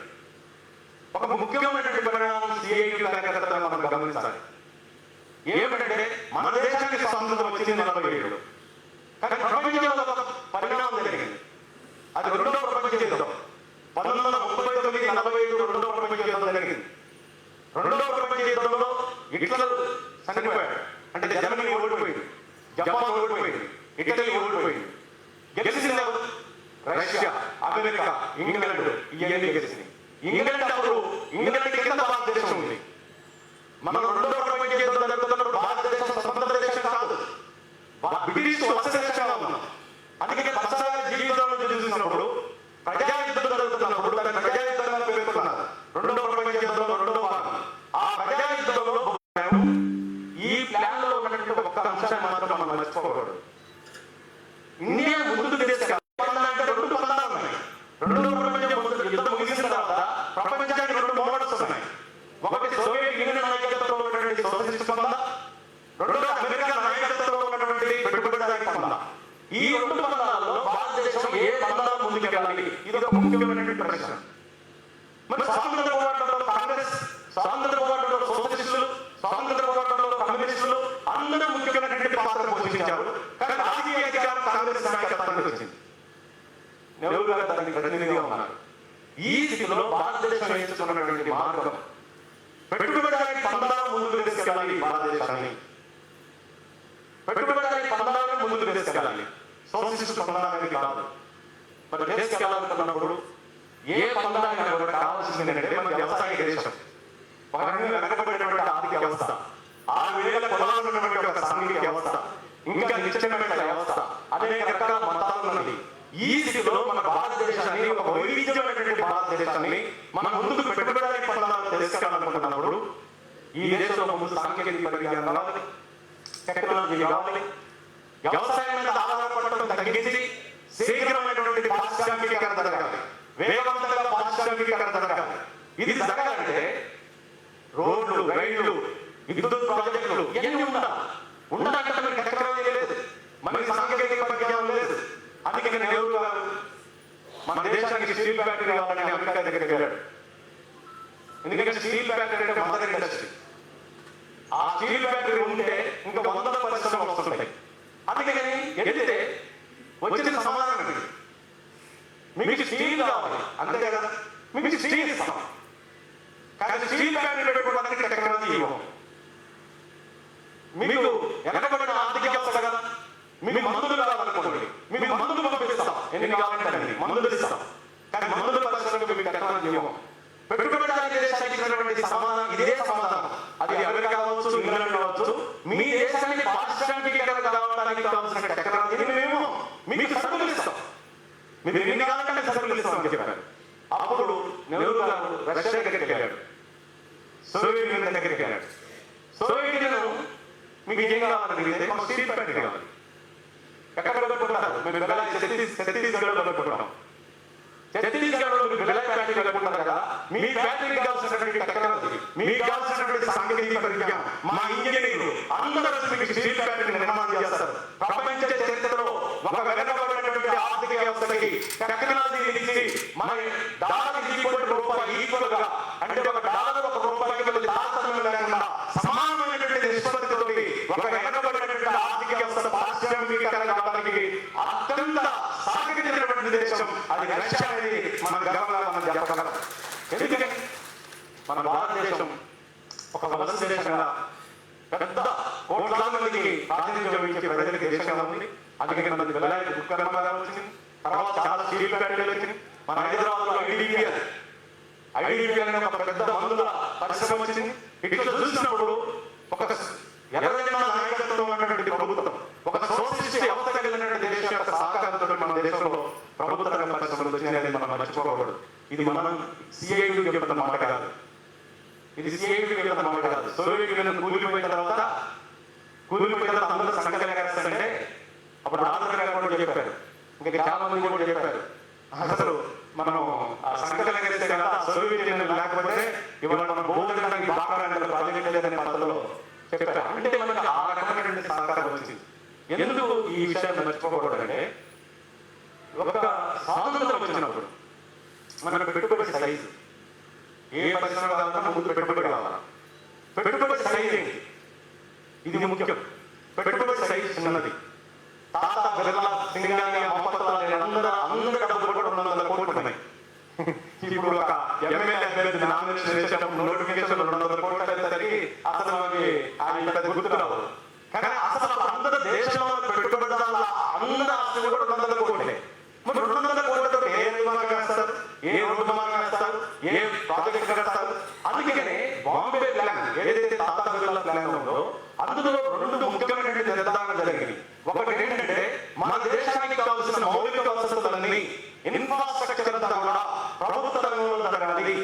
ఒక ముఖ్యమైనటువంటి పరిణామం సిఐటి కార్యకర్తగా మనం గమనించాలి. ఏమిటంటే మన దేశానికి స్వాతంత్రం వచ్చింది 47లో, కానీ ప్రపంచంలో ఒక పరిణామం జరిగింది. అది రెండో ప్రపంచ యుద్ధం. 1939-45 రెండో ప్రపంచ యుద్ధం జరిగింది. రెండో ప్రపంచ యుద్ధంలో హిట్లర్ చనిపోయాడు. అంటే జర్మనీ ఓడిపోయింది, జపాన్ ఓడిపోయింది, ఇటలీ ఓడిపోయింది. గెలిచింది ఎవరు? రష్యా, అమెరికా, ఇంగ్లాండ్, ఇవన్నీ గెలిచింది. ఇంగ్లాండ్ అప్పుడు ఇంగ్లాండ్ కింద భారతదేశం ఉంది. మనం రెండో ప్రపంచ యుద్ధం జరుగుతున్నప్పుడు భారతదేశం స్వతంత్ర దేశం కాదు, బ్రిటిష్ వలస దేశంగా ఉన్నాం. అందుకే ప్రజా జీవితంలో చూసినప్పుడు ప్రజా యుద్ధం జరుగుతున్నప్పుడు దాన్ని ప్రజా యుద్ధంగా పేర్కొన్నారు. రెండో ప్రపంచ యుద్ధంలో రెండో భాగం. ఆ ప్రజా యుద్ధంలో ఈ ప్లాన్ లో ఉన్నటువంటి ఒక్క అంశాన్ని మాత్రం మనం మర్చిపోకూడదు. ఇండియా ముందుకు తీసుకెళ్ళాలంటే 2 పదాలు ఉన్నాయి. రెండో ప్రపంచ యుద్ధం ముగిసిన తర్వాత ప్రపంచానికి 2 మోడల్స్ ఉన్నాయి. ఒకటి సోవియట్ యూనియన్ నాయకత్వంలో ఉన్నటువంటి సోషలిస్ట్ పంద, రెండోది అమెరికా నాయకత్వంలో ఉన్నటువంటి పెట్టుబడిదారీ పంద. ఈ 2 పందాలలో భారతదేశం ఏ పందాలు ముందుకెళ్ళాలి? ఇది ఒక ముఖ్యమైనటువంటి ప్రశ్న. మరి స్వాతంత్ర పోరాటంలో కాంగ్రెస్, స్వాతంత్ర పోరాటంలో సోషలిస్టులు, స్వాతంత్ర పోరాటంలో కమ్యూనిస్టులు అందరూ ముఖ్యమైనటువంటి పాత్ర పోషించారు. కానీ రాజకీయ అధికారం కాంగ్రెస్ నాయకత్వానికి వచ్చింది. నెహ్రూ గారు దానికి ప్రతినిధిగా ఉన్నారు. ఈ స్థితిలో భారతదేశం ఎంచుకున్నటువంటి మార్గం పెట్టుబడిదారీ పందాలు ముందుకు తీసుకెళ్ళాలి. భారతదేశాన్ని పెట్టుబడిదారీ పందాలను ముందుకు తీసుకెళ్ళాలి, సోషలిస్ట్ పందాలని కాదు. మరి తీసుకెళ్ళాలనుకున్నప్పుడు ఏ పందానికి కూడా కావాల్సింది ఏంటంటే మన వ్యవసాయ దేశం, ఒక రకంగా వెనకబడినటువంటి ఆర్థిక వ్యవస్థ, 6,000 కులాలు ఉన్నటువంటి ఒక సాంఘిక వ్యవస్థ, ఇంకా నిశ్చయమైన వ్యవస్థ, అనేక రకాల మతాలు ఉన్నది. ఈ స్థితిలో మన భారతదేశాన్ని, ఒక వైవిధ్యమైనటువంటి భారతదేశాన్ని మన ముందుకు పెట్టుబడి పందాలను తెలుసుకోవాలనుకుంటున్నప్పుడు ఈ దేశంలో ముందు సాంకేతిక పరిజ్ఞానం కావాలి, టెక్నాలజీ కావాలి. వ్యవసాయం మీద ఆధారపడటం తగ్గించి శీఘ్రమైనటువంటి పారిశ్రామికీకరణ జరగాలి, వేగవంతంగా పారిశ్రామికీకరణ జరగాలి. ఇది జరగాలంటే రోడ్లు, రైళ్లు, విద్యుత్ ప్రాజెక్టులు ఇవన్నీ ఉండాలంటే మనకి టెక్నాలజీ లేదు, మనకి సాంకేతిక పరిజ్ఞానం లేదు. అందుకే నెహ్రూ గారు మన దేశానికి స్టీల్ ఫ్యాక్టరీ కావాలని అమెరికా దగ్గరికి వెళ్ళాడు. ఎందుకంటే స్టీల్ ఫ్యాక్టరీ అంటే మదర్ ఇండస్ట్రీ. ఆ స్టీల్ ఫ్యాక్టరీ ఉంటే ఇంకా 100 పరిశ్రమలు వస్తుంటాయి. అందుకని వెళ్తే వచ్చిన సమాధానం ఇది, మీకు స్టీల్ కావాలి అంతే కదా, మీకు స్టీల్ ఇస్తాం, కానీ స్టీల్ ఫ్యాక్టరీ పెట్టుకోవడానికి టెక్నాలజీ ఇవ్వం. మీకు వెనకబడిన ఆర్థిక వ్యవస్థ కదా, మీకు మందులు కావాలనుకోండి, మీకు మందులు పంపిస్తాం, ఎన్ని కావాలంటే మందులు ఇస్తాం, కానీ మందుల పరిశ్రమకు మీకు టెక్నాలజీ ఇవ్వం. పెట్టుబడిదారీ దేశానికి ఇచ్చినటువంటి సమాధానం ఇదే సమాధానం. అది అమెరికా కావచ్చు, ఇంగ్లాండ్ కావచ్చు, మీ దేశాన్ని పారిశ్రామికీకరణ కావడానికి కావాల్సిన టెక్నాలజీని మేము మీకు సరుకులు ఇస్తాం, మీరు ఎన్ని కావాలంటే సరుకులు ఇస్తామని చెప్పారు. అప్పుడు నెహ్రూ గారు రష్యా దగ్గరికి వెళ్ళాడు, సోవియట్ యూనియన్ దగ్గరికి వెళ్ళాడు. సోవియట్ యూనియన్ మీకు ఏం కావాలంటే మాకు స్టీల్ ఫ్యాక్టరీ కావాలి. ఎక్కడ పెట్టుకుంటారు? మీరు ఛత్తీస్గఢ్లో పెట్టుకుంటాం. ఛత్తీస్గఢ్లో మీరు బిలాయ్ ఫ్యాక్టరీ పెట్టుకుంటారు కదా, మీ ఫ్యాక్టరీకి కావాల్సినటువంటి టెక్నాలజీ, మీకు కావాల్సినటువంటి సాంకేతిక పరిజ్ఞానం, మా ఇంజనీర్లు అందరూ మీకు స్టీల్ ఫ్యాక్టరీ నిర్మాణం చేస్తారు. ప్రపంచ చరిత్రలో ఒక వెనకబడినటువంటి ఆర్థిక వ్యవస్థకి టెక్నాలజీ ఇచ్చి మన $1 ఈక్వల్ గా, అంటే $1 1 తారతమ్యం లేకుండా సమానమైనటువంటి నిష్పత్తితో ఒక వెనకబడినటువంటి ఆర్థిక వ్యవస్థ పారిశ్రామికీకరణ కావడానికి అత్యంత సాగినటువంటి దేశం అది రష్యా అనేది మనం గర్వంగా మనం చెప్పగలం. ఎందుకంటే మన భారతదేశం ఒక వలస దేశంగా పెద్ద కోట్లాది మందికి ప్రాతినిధ్యం వహించే ప్రజలకి దేశంగా ఉంది. అందుకని మనకి వెలాయి దుఃఖకర్మగారం వచ్చింది, తర్వాత చాలా స్టీల్ ఫ్యాక్టరీలు వచ్చింది. మన హైదరాబాద్ లో ఐడిపిఎల్ అనే ఒక పెద్ద మందుల పరిశ్రమ వచ్చింది. ఇట్లా చూసినప్పుడు ఒక ఎవరైనా నాయకత్వం ఉన్నటువంటి ప్రభుత్వం, ఒక సోషలిస్ట్ వ్యవస్థ కలిగినటువంటి దేశం యొక్క సహకారంతో మన దేశంలో ప్రభుత్వ రంగ పరిశ్రమలు వచ్చినాయని మనం మర్చిపోకూడదు. ఇది మనం సిఐటికి చెప్తున్న మాట కాదు, ఇది సిఐటికి చెప్తున్న మాట కాదు. సోవియట్ యూనియన్ కూలిపోయిన తర్వాత అందరూ సంఘటన వేస్తారంటే అప్పుడు ఆంధ్ర గారు కూడా చెప్పారు, ఇంకా చాలా మంది కూడా చెప్పారు, అసలు మనం ఆ సంఘటన వేస్తే కదా సోవియట్ యూనియన్ లేకపోతే ఇవాళ మనం భూమికి బాగా ప్రాజెక్ట్ లేదనే పద్ధతిలో చెప్పారు. అంటే మనకి ఆ రకమైనటువంటి సహకారం వచ్చింది. ఎందుకు ఈ విషయాన్ని మర్చిపోకూడదంటే, ఒక స్వాతంత్రం వచ్చినప్పుడు మనకు పెట్టుబడి సైజు, ఏ పరిశ్రమ కావాలన్నా ముందు పెట్టుబడి కావాలా, పెట్టుబడి సైజు ఏంటి ఇది ముఖ్యం. పెట్టుబడి సైజు చిన్నది. టాటా, బిర్లా, సింగాని, మహమ్మద్ అందరూ డబ్బులు కూడా 200 కోట్లు ఉన్నాయి. ఇప్పుడు ఒక ఎమ్మెల్యే అభ్యర్థి నామినేషన్ వేసేటప్పుడు నోటిఫికేషన్ 200 కోట్లు అయ్యేసరికి అసలు ఆయన పెద్ద గుర్తురావు. కానీ అసలు అందరూ దేశంలో పెట్టుబడిదారుల అందరూ ఆస్తులు కూడా 200 కోట్లే. మరి 200 కోట్లతో ఏ నిర్మాణం వేస్తారు, ఏ రోడ్డు మార్గం వేస్తారు, ఏ ప్రాజెక్ట్ కడతారు? అందుకనే బాంబే ప్లాన్ ఏదైతే టాటా బిర్లా ప్లాన్ ఉందో అందులో 2 ముఖ్యమైనటువంటి నిర్ధారణ జరిగింది. ఒకటి ఏంటంటే మన దేశానికి కావాల్సిన మౌలిక వసతులన్నీ, ఇన్ఫ్రాస్ట్రక్చర్ అంతా కూడా ప్రభుత్వ రంగంలో జరగాలి.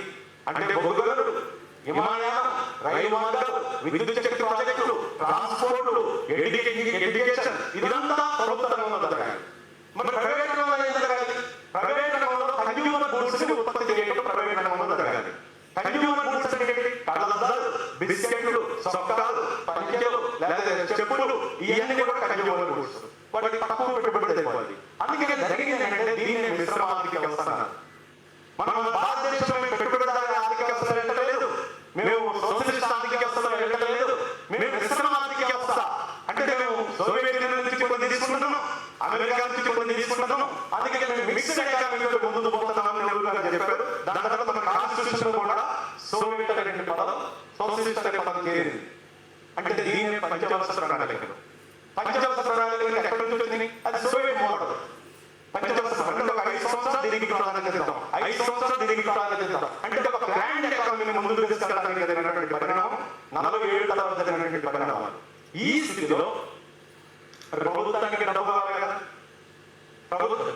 అంటే బొగ్గుగనులు, విమానయానం, రైలు మార్గాలు, విద్యుత్ శక్తి ప్రాజెక్టులు, ట్రాన్స్పోర్ట్లు, ఎడ్యుకేషన్ ఇదంతా ప్రభుత్వ రంగంలో జరగాలి. మరి ప్రైవేట్ రంగంలో ఏం జరగాలి? ప్రైవేట్ రంగంలో కన్జ్యూమర్ గూడ్స్ ని ఉత్పత్తి చేయడం ప్రైవేట్ రంగంలో జరగాలి. కన్జ్యూమర్ గూడ్స్ అంటే కళ్ళద్దాలు, బిస్కెట్లు, సొక్కాలు, పంచెలు, లేదా చెప్పులు, ఇవన్నీ కూడా కన్జ్యూమర్ గూడ్స్. వాటికి తక్కువ పెట్టుబడి అయిపోవాలి. అందుకే జరిగింది ఏంటంటే దీన్ని మిశ్రమ ఆర్థిక వ్యవస్థ అన్నారు. మనం భారతదేశంలో పెట్టుబడిదారీ ఆర్థిక వ్యవస్థ వెళ్ళలేదు, మేము సోషలిస్ట్ ఆర్థిక వ్యవస్థలో వెళ్ళలేదు, మేము మిశ్రమ ఆర్థిక వ్యవస్థ. అంటే మేము సోవియట్ యూనియన్ నుంచి కొన్ని తీసుకుంటున్నాం, అమెరికా నుంచి కొన్ని తీసుకుంటున్నాం. అందుకే మేము మిక్స్డ్ ఎకానమీలో ముందు పోతున్నామని నెహ్రూ గారు చెప్పారు. దాని తర్వాత మన కాన్స్టిట్యూషన్ కూడా సోవియట్ అనే పదం, సోషలిస్ట్ అనే పదం చేరింది. అంటే దీన్ని పంచవర్ష ప్రణాళికలు. పంచవర్ష ప్రణాళిక ఎక్కడి నుంచి వచ్చింది? అది సోవియట్ మోడల్. పంచవర్ష అంటే ఒక 5 సంవత్సరాలు దీనికి ప్రాధాన్యత ఇద్దాం, 5 సంవత్సరాలు దీనికి ప్రాధాన్యత ఇద్దాం అంటే ఒక గ్రాండ్ ఎకానమీని ముందుకు తీసుకెళ్ళడానికి జరిగినటువంటి పరిణామం 47 తర్వాత జరిగినటువంటి పరిణామాలు. ఈ స్థితిలో ప్రభుత్వానికి డబ్బు కావాలి కదా,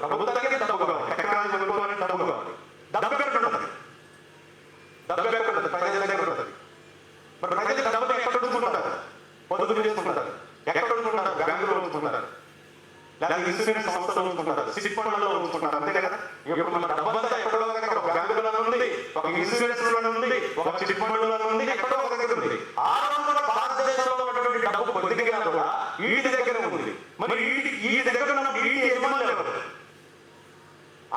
ప్రభుత్వానికి డబ్బు కావాలి, టెక్నాలజీ వెళ్ళిపోవాలని డబ్బు కావాలి. డబ్బు ఎక్కడ ఉంటుంది? డబ్బు ఎక్కడ ఉంటుంది? ప్రజల దగ్గర ఉంటుంది. మరి ప్రజలు డబ్బులు ఎక్కడ ఉంచుకుంటారు? పొదుపు చేసుకుంటారు. ఎక్కడ ఉంచుకుంటారు? బ్యాంకులో ఉంచుకుంటారు, లేదా ఇన్సూరెన్స్ సంస్థలో ఉంచుకుంటారు, సిట్ ఫండ్లలో ఉంచుకుంటారు, అంతే కదా. ఇప్పుడు మన డబ్బంతా ఎక్కడో ఒక బ్యాంకులోనే ఉంది, ఒక ఇన్సూరెన్స్ లోనే ఉంది, ఒక సిట్ ఫండ్లోనే ఉంది, ఎక్కడో ఒక దగ్గర ఉంది. ఆ రోజున భారతదేశంలో ఉన్నటువంటి డబ్బు కొద్దిగా కూడా వీటి దగ్గర ఉంది. మరి ఈ దగ్గర ఉన్న వీటి యజమానులు ఎవరు?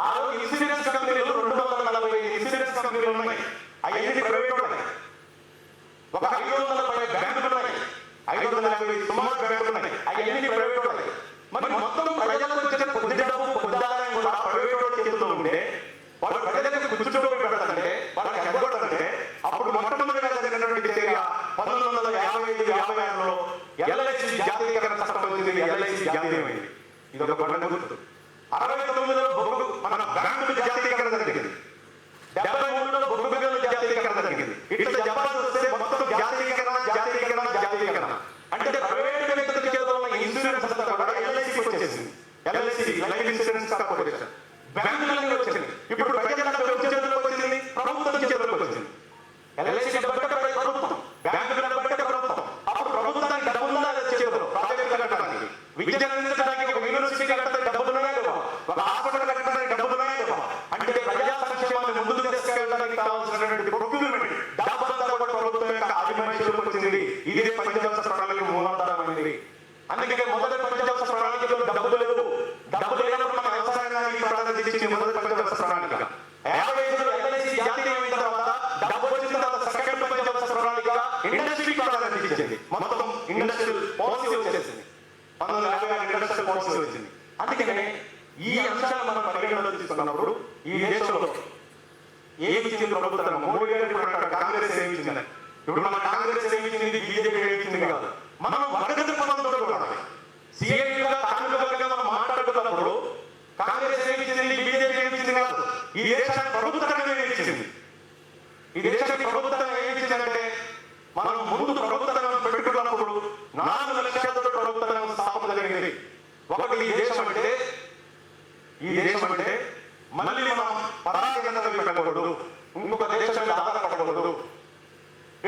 ఆ రోజు ఇన్సూరెన్స్ కంపెనీలు 240 ఇన్సూరెన్స్ కంపెనీలు ఉన్నాయి, అవన్నీ ప్రైవేట్ ఉన్నాయి. ఒక 500 బ్యాంకులు ఉన్నాయి, 550 సుమారు బ్యాంకులు ఉన్నాయి, అవన్నీ ప్రైవేట్ ఉన్నాయి. మరి మొత్తం ప్రజలకు వచ్చిన కొద్ది డబ్బు కొద్ది ఆదాయం కూడా ప్రైవేట్ చేతుల్లో ఉంటే వాళ్ళు ప్రజలకు కూర్చోబెట్టి పెడతారంటే వాళ్ళకి ఎగ్గొడతారంటే అప్పుడు మొట్టమొదటిగా జరిగినటువంటి చర్య 1955-56లో ఎల్ఐసి జాతీయకరణ చట్టం వచ్చింది. ఎల్ఐసి జాతీయమైంది. ఇది ఒక గొడవ గుర్తు. 69లో బొగ్గు మన బ్యాంకుల జాతీయకరణ జరిగింది. 73లో బొగ్గు బిల్లుల జాతీయకరణ జరిగింది. ఇట్లా జపాన్ వస్తే మొత్తం జాతీయకరణ అంటే ప్రైవేట్ వ్యక్తుల చేతుల్లో ఉన్న ఇన్సూరెన్స్ అంతా కూడా ఎల్ఐసికి వచ్చేసింది. ఎల్ఐసి లైఫ్ ఇన్సూరెన్స్ కార్పొరేషన్ బ్యాంకులన్నీ వచ్చింది. ఇప్పుడు ప్రజల చేతుల్లోకి వచ్చింది, ప్రభుత్వం చేతుల్లోకి వచ్చింది. ఎల్ఐసి డబ్బు ప్రభుత్వం, బ్యాంకుల డబ్బు ప్రభుత్వం. అప్పుడు ప్రభుత్వానికి డబ్బు ఉందా చేతుల్లో ప్రాజెక్టులు కట్టడానికి, విద్య అందించడానికి, ఒక యూనివర్సిటీ కట్టడానికి డబ్బులు ఉన్నాయా లేవా, ఒక హాస్పిటల్ కట్టడానికి డబ్బులు ఉన్నాయా లేవా, అంటే ప్రజా సంక్షేమాన్ని ముందుకు తీసుకెళ్ళడానికి కావాల్సినటువంటి ప్రొక్యూర్మెంట్ డబ్బంతా కూడా ప్రభుత్వం యొక్క ఆధిపత్యంలోకి వచ్చింది. ఇది పంచవర్ష ప్రణాళిక మూలాధారమైనది. అందుకే మొదటి పంచవర్ష ప్రణాళికలో డబ్బులు లేవు. డబ్బు లేనప్పుడు మన వ్యవసాయానికి ప్రాధాన్యత ఇచ్చింది మొదటి పంచవర్ష ప్రణాళిక. 55లో ఎల్ఐసి జాతీయమైన తర్వాత డబ్బు వచ్చిన తర్వాత సెకండ్ పంచవర్ష ప్రణాళిక ఇండస్ట్రీ ప్రాధాన్యత ఇచ్చింది. మొత్తం ఇండస్ట్రియల్ పాలసీ వచ్చేసింది. 1956 ఇండస్ట్రియల్ పాలసీ వచ్చింది. అందుకనే ఈ అంశాలు మనం పరిగణలో తీసుకున్నప్పుడు ఈ దేశంలో ఏమి ఇచ్చింది ప్రభుత్వం? మోడీ గారు కాంగ్రెస్ ఏమి ఇచ్చిందని. ఇప్పుడు మన కాంగ్రెస్ ఏమి ఇచ్చింది, బీజేపీ ఏమి ఇచ్చింది కాదు. మనం వర్గత పదంతో చూడాలి. సిఐగా కాంగ్రెస్ మనం మాట్లాడుతున్నప్పుడు కాంగ్రెస్ ఏమి ఇచ్చింది, బీజేపీ ఏమి ఇచ్చింది కాదు. ఈ దేశానికి ప్రభుత్వం ఏమి ఇచ్చింది? ఈ దేశానికి ప్రభుత్వం ఏమి ఇచ్చిందంటే మనం ముందు ప్రభుత్వం పెట్టుకున్నప్పుడు 4 లక్ష్యాలతో ప్రభుత్వం స్థాపన జరిగింది. ఒకటి ఈ దేశం అంటే మళ్ళీ మనం పరాజయంగా పెట్టకూడదు, ఇంకొక దేశం మీద ఆధారపడకూడదు,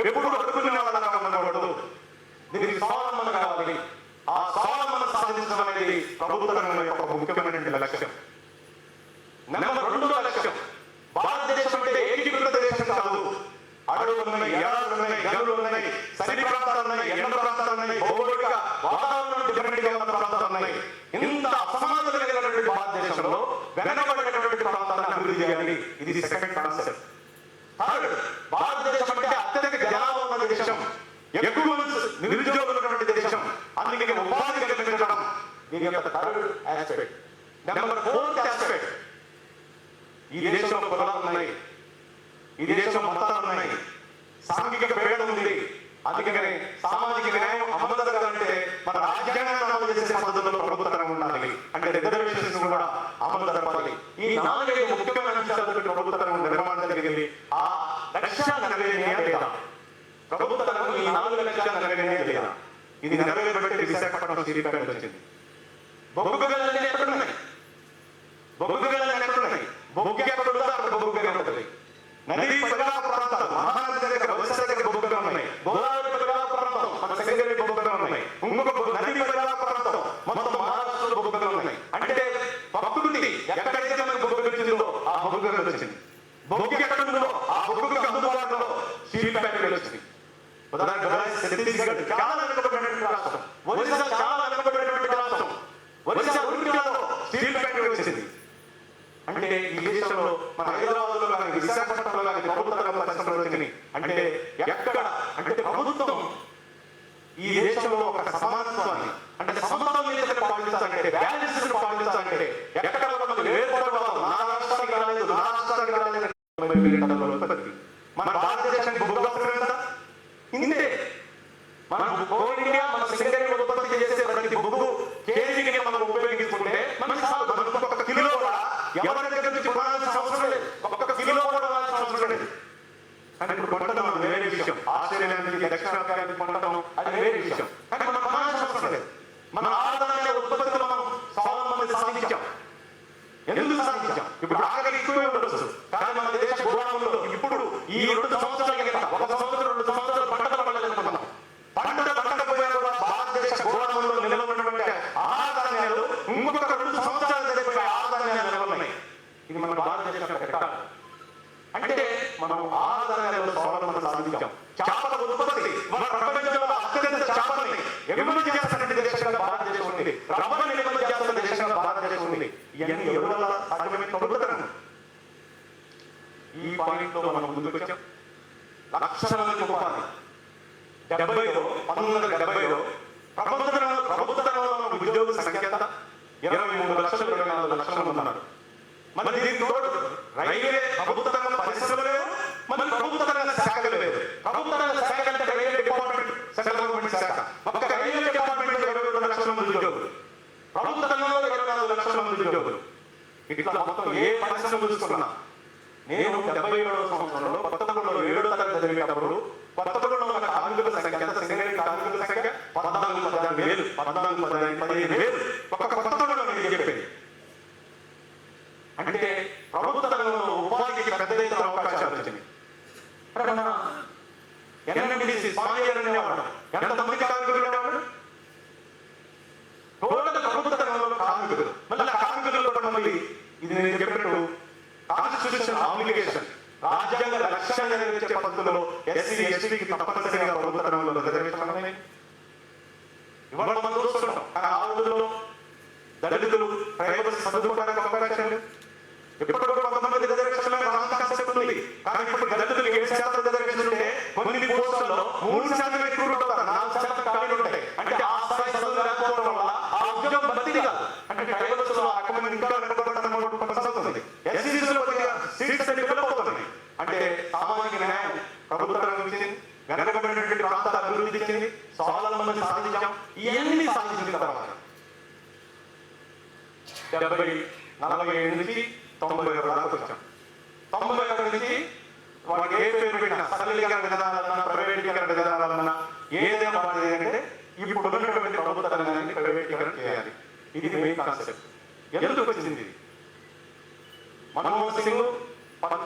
ఎప్పుడు అడుగుకునే వాళ్ళగా ఉండకూడదు, దీనికి స్వావలంబన కావాలి. ఆ స్వావలంబన సాధించడం అనేది ప్రభుత్వం యొక్క ముఖ్యమైన లక్ష్యం. నెంబర్ 2వ లక్ష్యం, భారతదేశం అంటే ఏకీకృత దేశం కాదు. అడవులు ఉన్నాయి, ఎడారులు ఉన్నాయి, గనులు ఉన్నాయి, సరి ప్రాంతాలు ఉన్నాయి, ఎండ ప్రాంతాలు ఉన్నాయి, భౌగోళిక వాతావరణం డిఫరెంట్ గా ఉన్న ప్రాంతాలు ఉన్నాయి. ఇంత అసమానత కలిగినటువంటి భారతదేశంలో వెనకబడినటువంటి ప్రాంతాలను అభివృద్ధి చేయాలి. ఇది సెకండ్ కాన్సెప్ట్. థర్డ్, భారతదేశం అంటే అత్యధిక జనాభా ఉన్న దేశం, ఎక్కువ నిరుద్యోగులు ఉన్నటువంటి దేశం, అందుకే ఉపాధి కల్పించడం దీని యొక్క third aspect. Number 4th aspect, ఈ దేశంలో కులాలు ఉన్నాయి, ఈ దేశంలో మతాలు ఉన్నాయి, సాంఘిక భేదం ఉంది. అందుకని సామాజిక న్యాయం అమలు జరగాలంటే మన రాజ్యాంగాన్ని అమలు చేసే పద్ధతుల్లో ప్రభుత్వం ఉండాలి. అంటే రిజర్వేషన్స్ కూడా అమలు జరపాలి. ఈ 4 ముఖ్యమైన అంశాలతో ప్రభుత్వం నిర్మాణం జరిగింది. ఆ లక్ష్యాలు నెరవేరినాయా లేదా? ప్రభుత్వం ఈ 4 లక్ష్యాలు నెరవేరినాయా లేదా? ఇది నెరవేరబట్టి విశాఖపట్నం సిరిపేట వచ్చింది. బొగ్గు గనులన్నీ ఎక్కడున్నాయి? బొగ్గు గనులన్నీ ఎక్కడున్నాయి? బొగ్గు ఎక్కడ ఉందో అక్కడ బొగ్గు గనులు ఉంటుంది. నదీ పరివాహక ప్రాంతాలు, మహానది దగ్గర ఒడిశా దగ్గర బొగ్గు గనులు ఉన్నాయి. గోదావరి పరివాహక ప్రాంతం మన సెకండరీ బొగ్గు గనులు ఉన్నాయి. ఇంకొక నదీ పరివాహక ప్రాంతం మొత్తం మహారాష్ట్రలో బొగ్గు గనులు ఉన్నాయి. అంటే ప్రకృతి ఎక్కడైతే మనకు బొగ్గు వచ్చిందో ఆ బొగ్గు గనులు వచ్చింది. బొగ్గు ఎక్కడ ఉందో ఆ బొగ్గుకి అందుబాటులో స్టీల్ ఫ్యాక్టరీలు వచ్చింది. ఛత్తీస్గఢ్ చాలా వెనుకబడినటువంటి రాష్ట్రం, ఒడిశా చాలా వెనుకబడినటువంటి రాష్ట్రం, ఒడిశా ఉడిపిలో స్టీల్ ఫ్యాక్టరీ వచ్చింది. అంటే ఈ దేశంలో మన హైదరాబాద్ లో కానీ విశాఖపట్నంలో కానీ ప్రభుత్వ పరిశ్రమలు వచ్చినాయి. అంటే ఎక్కడ అంటే ప్రభుత్వం ఈ దేశంలో ఒక సమానత్వాన్ని అంటే సమతౌల్యతను పాటించాలంటే, బ్యాలెన్స్ పాటించాలంటే ఎక్కడ మనకు ఏర్పడడం నా రాష్ట్రానికి రాలేదు, నా రాష్ట్రానికి రాలేదు మన భారతదేశానికి బొగ్గు అవసరం కదా. ఇంతే మనం కోల్ ఇండియా మన సెకండరీ ఉత్పత్తి చేసే ప్రతి బొగ్గు కేజీకి మనం ఉపయోగించుకుంటే మనకు ఒక కిలో కూడా ఎవరి దగ్గర నుంచి కానీ ఇప్పుడు కొంటడం అది వేరే విషయం. ఆస్ట్రేలియా నుంచి దక్షిణాఫ్రికా కొంటడం అది వేరే విషయం. కానీ మనం కొనాల్సిన అవసరం లేదు. మన ఆదాయ ఉత్పత్తులు మనం చాలా మంది సాధించాం. ఎందుకు సాధించాం? ఇప్పుడు ఆకలి ఎక్కువే ఉండొచ్చు, కానీ మన దేశ గోడౌన్లో ఇప్పుడు ఈ 2 సంవత్సరాల కింద 1 సంవత్సరం 2 సంవత్సరాలు పంటలు పండలేదనుకున్నాం. పంట పండకపోయినా కూడా భారతదేశ గోడౌన్లో నిలబడినటువంటి ఆహాధాన్యాలు ఇంకొక 2 సంవత్సరాలు జరిగిపోయే ఆహాధాన్యాలు నిలబడినాయి. ఇది మన భారతదేశం పెట్టాలి అంటే మనం ఆహాధాన్యాలలో స్వావలంబన సాధించాం. చేపల ఉత్పత్తి మన ప్రపంచంలో అత్యంత చేపల్ని ఎగుమతి చేస్తున్న దేశంగా భారతదేశం ఉంది. రబ్బర్ని ఎగుమతి చేస్తున్న దేశంగా భారతదేశం ఉంది. ఇవన్నీ ఎవరి వల్ల సాధ్యమైన ప్రభుత్వం. ఈ పాయింట్ లో మనం ముందుకు వచ్చాం. లక్షల మంది ఉపాధి 1970లో ప్రభుత్వంలో ఉద్యోగుల సంఖ్య 23 లక్షలు 24 లక్షల మంది ఉన్నారు. మరి దీనికి తోడు రైల్వే ప్రభుత్వ రంగ పరిశ్రమలు లేవు, మరి ప్రభుత్వ రంగ శాఖలు లేవు. ప్రభుత్వ రంగ శాఖ అంటే రైల్వే డిపార్ట్మెంట్, సెంట్రల్ గవర్నమెంట్ శాఖ. ఒక రైల్వే డిపార్ట్మెంట్ లో 22 లక్షల మంది ఉద్యోగులు, ప్రభుత్వ రంగంలో 24 లక్షల మంది ఉద్యోగులు. ఇట్లా మొత్తం ఏ పరిశ్రమ చూసుకున్నా, నేను 77వ సంవత్సరంలో కొత్తగూడలో 7వ తరగతి చదివేటప్పుడు కొత్తగూడలో ఉన్న కార్మికుల సంఖ్య, సింగరేణి కార్మికుల సంఖ్య 14,000, 15,000 ఒక కొత్తగూడలో నేను చెప్పేది. అంటే ప్రభుత్వ రంగంలో ఉపాధికి పెద్ద ఎత్తున అవకాశాలు వచ్చింది. ఎన్ఎండిసి ఎంతమంది కార్మికులు ఉండేవాడు? టోటల్ ప్రభుత్వ రంగంలో కార్మికులు. మళ్ళీ కార్మికులు కూడా మళ్ళీ ఇది నేను చెప్పినట్టు కాన్స్టిట్యూషన్ ఆబ్లిగేషన్, రాజ్యాంగ లక్ష్యాన్ని నెరవేర్చే పద్ధతిలో ఎస్సీ ఎస్టీకి తప్పనిసరిగా ప్రభుత్వ రంగంలో రిజర్వేషన్ ఉన్నాయి. ఇవాళ మనం చూస్తుంటాం. కానీ ఆ రోజుల్లో దళితులు, ట్రైబల్స్ చదువుకోవడానికి అవకాశాలు ఇప్పుడు కొంతమంది రిజర్వేషన్ కాన్సెప్ట్ ఉంది. కానీ ఇప్పుడు దళితులు 7% రిజర్వేషన్ ఉంటే కొన్ని పోస్టుల్లో 3% ఎక్కువ ఉంటారు, 4% ఖాళీలు ఉంటాయి. అంటే ఆ స్థాయి చదువు లేకపోవడం వల్ల ఆ ఉద్యోగం భర్తీ కాదు. అంటే ట్రైబల్స్ లో అకమెంట్ ఇంకా కొనసాగుతుంది. ఎస్సీలో సీట్స్ అన్ని ఫిల్ అవుతుంది. అంటే సామాజిక న్యాయం ప్రభుత్వ రంగం ఇచ్చింది, వెనకబడినటువంటి ప్రాంతాల అభివృద్ధి ఇచ్చింది, స్వావలంబన సాధించాం. ఇవన్నీ సాధించిన తర్వాత 47 నుంచి 91 దాకా వచ్చాం. 91 నుంచి వాడికి ఏ పేరు పెట్టినా, సరళీకరణ విధానాలన్నా, ప్రైవేటీకరణ విధానాలన్నా ఏదైనా వాడేది అంటే ఇప్పుడు ఉన్నటువంటి ప్రభుత్వ రంగాన్ని ప్రైవేటీకరణ చేయాలి. ఇది మెయిన్ కాన్సెప్ట్. ఎందుకు వచ్చింది? మన్మోహన్ సింగ్,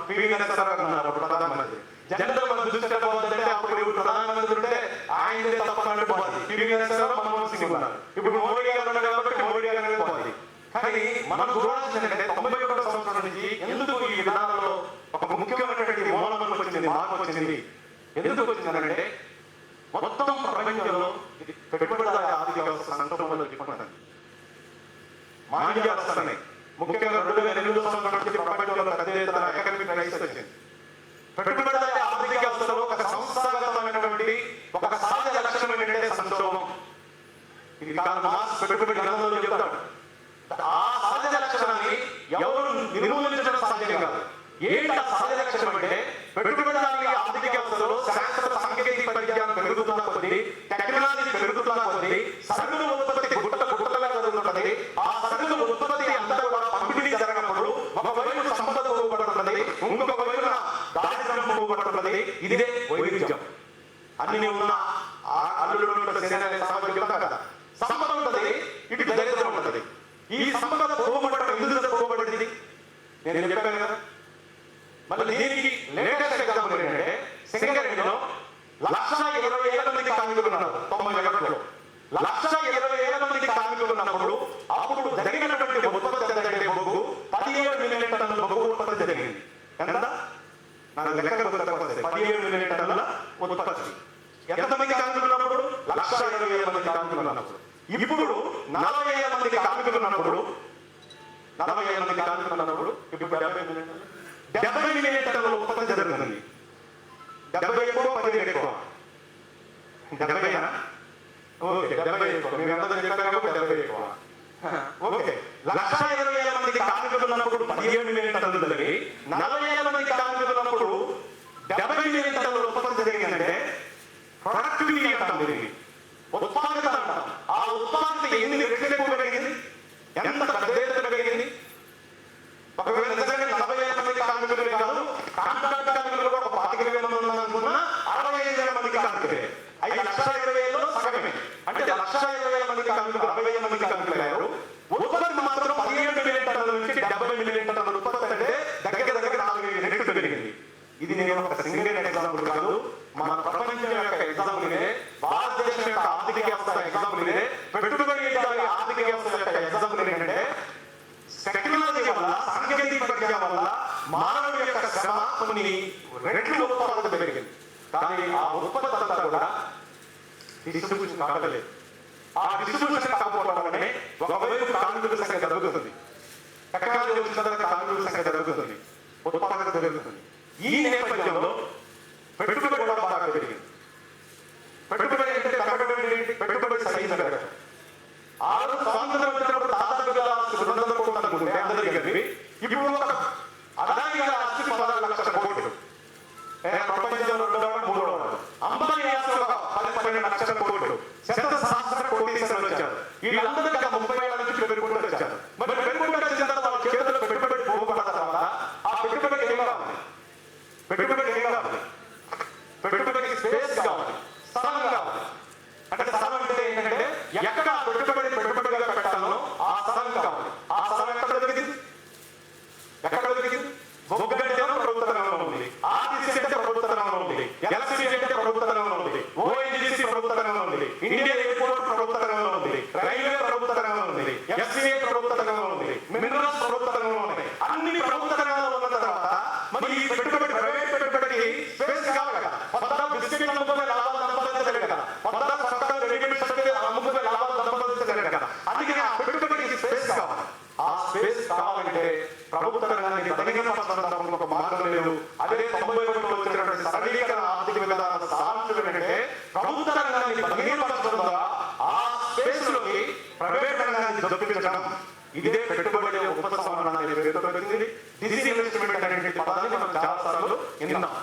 పివి నరసింహారావు ఉన్నారు అప్పుడు ప్రధానమంత్రి. జనరల్ మన దృష్టి పోతుందంటే అప్పుడు ప్రధానమంత్రి ఉంటే ఆయనదే తప్పనట్టు పోతుంది. పివి నరసింహారావు, మన్మోహన్ సింగ్ ఉన్నారు. ఇప్పుడు మోడీ గారు ఉన్నారు కాబట్టి మోడీ గారు పోతుంది. కానీ మనం చూడాల్సిందంటే 91 సంవత్సరం నుంచి ఎందుకు ఈ విధానంలో ఒక ముఖ్యమైనటువంటి మూలమని వచ్చింది, మార్పు వచ్చింది. ఎందుకు వచ్చిందంటే మొత్తం ప్రపంచంలో పెట్టుబడిదారీ ఆర్థిక వ్యవస్థ సంక్షోభంలో చిక్కుకుంటుంది. మాంద్యాలు వస్తున్నాయి. ముఖ్యంగా 2008 సంవత్సరం నుంచి ప్రపంచంలో పెద్ద ఎత్తున ఎకనామిక్ క్రైసిస్ వచ్చింది. పెట్టుబడిదారీ ఆర్థిక వ్యవస్థలో ఒక సంస్థాగతమైనటువంటి ఒక సహజ లక్షణం ఏంటంటే సంక్షోభం. ఇది కాదు మాస్ పెట్టుబడి గ్రంథంలో చెప్తాడు. ఆ సహజ లక్షణాన్ని ఎవరు నిర్మూలించడం సాధ్యం కాదు. ఏంటి ఆ సహజ లక్షణం అంటే పెట్టుబడిదారీ ఆర్థిక వ్యవస్థలో శాస్త్ర సాంకేతిక పరిజ్ఞానం పెరుగుతున్న కొద్దీ, టెక్నాలజీ పెరుగుతున్న కొద్దీ సరుకుల ఉత్పత్తి గుట్టలుగా జరుగుతుంటది. ఆ సరుకుల ఉత్పత్తి అంతా కూడా పంపిణీ జరగనప్పుడు ఒకవైపు సంపద పోగొట్టున్నది, ఇంకొక వైపున దారిద్ర్యం పోగొట్టున్నది. ఇదే వైవిధ్యం. అన్ని ఉన్న అల్లుడు సామాజిక కదా సంపద ఉంటది, ఇటు దరిద్రం ఉంటది. ఈ సంపద పోగొట్టడం ఎందుకు పోగొట్టింది నేను చెప్పాను కదా. మళ్ళీ దీనికి లేటెస్ట్ ఎగ్జాంపుల్ ఏంటంటే సింగరేణిలో 1,20,000 మంది కార్మికులు ఉన్నారు 91లో. 1,20,000 మంది కార్మికులు ఉన్నప్పుడు అప్పుడు జరిగినటువంటి ఉత్పత్తి అంటే బొగ్గు 17 మిలియన్ టన్నుల బొగ్గు ఉత్పత్తి జరిగింది. ఎంత? నాకు లెక్క 17 మిలియన్ టన్నుల ఉత్పత్తి. ఎంతమంది కార్మికులు ఉన్నప్పుడు? 1,20,000 మంది కార్మికులు ఉన్నప్పుడు. ఇప్పుడు 40,000 మంది కార్మికులు ఉన్నప్పుడు, 40,000 మంది కార్మికులు ఉన్నప్పుడు ఇప్పుడు 70 మిలియన్ టన్నుల ఉత్పత్తి జరుగుతుంది. 70 ఎక్కువ, 15 ఎక్కువ. 70 ఓకే, 70 ఎక్కువ. మేము ఎంత చెప్పారు కాబట్టి 70 ఎక్కువ. ఓకే, 1,20,000 మంది కార్మికులు ఉన్నప్పుడు 17 మిలియన్ టన్నులు జరిగి, 40,000 మంది కార్మికులు ఉన్నప్పుడు 70 మిలియన్ టన్నుల ఉత్పత్తి జరిగిందంటే ప్రొడక్టివిటీ అంటాం, దీనికి ఉత్పాదకత అంటాం. ఆ ఉత్పాదకత ఎన్ని రెట్లు ఎక్కువ పెరిగింది, ఎంత పెద్ద ఎత్తున పెరిగింది. ఒకవేళ నిజంగా 40,000 మంది కార్మికులు కాదు, కాంట్రాక్ట్ కార్మికులు కూడా 25,000 మంది ఇది నేను ఒక సింగిల్ ఎగ్జాంపుల్ కాదు, మన ప్రపంచం యొక్క ఎగ్జాంపుల్, భారతదేశం యొక్క ఆర్థిక వ్యవస్థ ఎగ్జాంపుల్, పెట్టుబడిదారీ ఆర్థిక వ్యవస్థ యొక్క ఎగ్జాంపుల్ ఏంటంటే టెక్నాలజీ వల్ల, సాంకేతిక పరిజ్ఞానం వల్ల మానవుడి యొక్క శ్రమ కొన్ని రెట్లు ఉత్పాదకత పెరిగింది. కానీ ఆ ఉత్పత్తి అంతా కూడా డిస్ట్రిబ్యూషన్ కావట్లేదు. ఆ డిస్ట్రిబ్యూషన్ కాకపోవడం వల్లనే ఒకవైపు కార్మికుల సంఖ్య తగ్గుతుంది, టెక్నాలజీ వచ్చిన తర్వాత కార్మికుల సంఖ్య తగ్గుతుంది, ఉత్పాదకత పెరుగుతుంది. ఈ నేపథ్యంలో పెట్టుబడి కూడా బాగా పెరిగింది. పెట్టుబడి అంటే పెరగడం ఏంటి? పెట్టుబడి సైజు పెరగడం. ఆ రోజు స్వాతంత్రం వచ్చినప్పుడు దాదాపుగా 200 కోట్లు అనుకుంటే అందరికీ కలిపి, ఇప్పుడు ఒక అదాని గారి ఆస్తి 16 లక్షల కోట్లు, ప్రపంచంలో 3వ వాడు. అంబానీ ఆస్తి ఒక 10-12 లక్షల కోట్లు, శత సహస్ర కోటీశ్వరులు వచ్చారు. వీళ్ళందరూ గత 30 ఏళ్ల నుంచి పెరుగుకుంటూ వచ్చారు. మరి పెరుగుకుంటూ వచ్చిన తర్వాత వాళ్ళ చేతుల్లో పెట్టుబడి పోగొన్న తర్వాత ఆ పెట్టుబడికి ఏం కావాలి? పెట్టుబడికి ఏం కావాలి? పెట్టుబడికి స్పేస్ కావాలి, స్థలం కావాలి. అంటే స్థలం అంటే ఏంటంటే ఎక్కడ పెట్టుబడిగా పెట్టాలో ఆ స్థలం కావాలి. ఆ స్థలం ఎక్కడ దొరికింది? ఎక్కడ దొరికింది? బొగ్గంటే ప్రభుత్వ రంగంలో ఉంది, ఆర్టీసీ అంటే ప్రభుత్వ రంగంలో ఉంది, ఎల్సీ అంటే ప్రభుత్వ రంగంలో ఉంది, ఓఎన్జీసీ ప్రభుత్వ రంగంలో ఉంది, ఇండియన్ ఎయిర్పోర్ట్ ప్రభుత్వ రంగంలో ఉంది, రైల్వే ప్రభుత్వ రంగంలో ఉంది, ఎఫ్సీఏ ప్రభుత్వ రంగంలో ఉంది, మినరల్స్ ప్రభుత్వ రంగంలో ఉన్నాయి. అన్ని ప్రభుత్వ రంగంలో ఉన్న తర్వాత మరి ఈ పెట్టుబడి, ప్రైవేట్ పెట్టుబడికి స్పేస్ కావాలి కదా. కొత్త బిస్కెట్లు అమ్ముకునే లాభాలు సంపాదించలేదు కదా, కొత్త సొంతంగా రెడీమేడ్ అమ్ముకునే లాభాలు సంపాదించలేదు కదా. అందుకని ఆ పెట్టుబడికి స్పేస్ కావాలి. ఆ స్పేస్ కావాలంటే ప్రభుత్వ రంగాన్ని బలహీనపరచడం ఒక మార్గం లేదు. అదే 91లో వచ్చినటువంటి సరళీకరణ ఆర్థిక విధానాల సారాంశం ఏంటంటే ప్రభుత్వ రంగాన్ని బలహీనపరచడం ద్వారా ఆ స్పేస్ లోకి ప్రైవేట్ రంగాన్ని జొప్పించడం. ఇదే పెట్టుబడి ఉపసంహరణ అనే పేరుతో వచ్చింది. డిస్ఇన్వెస్ట్మెంట్ అనే పదాన్ని మనం చాలా సార్లు విన్నాం.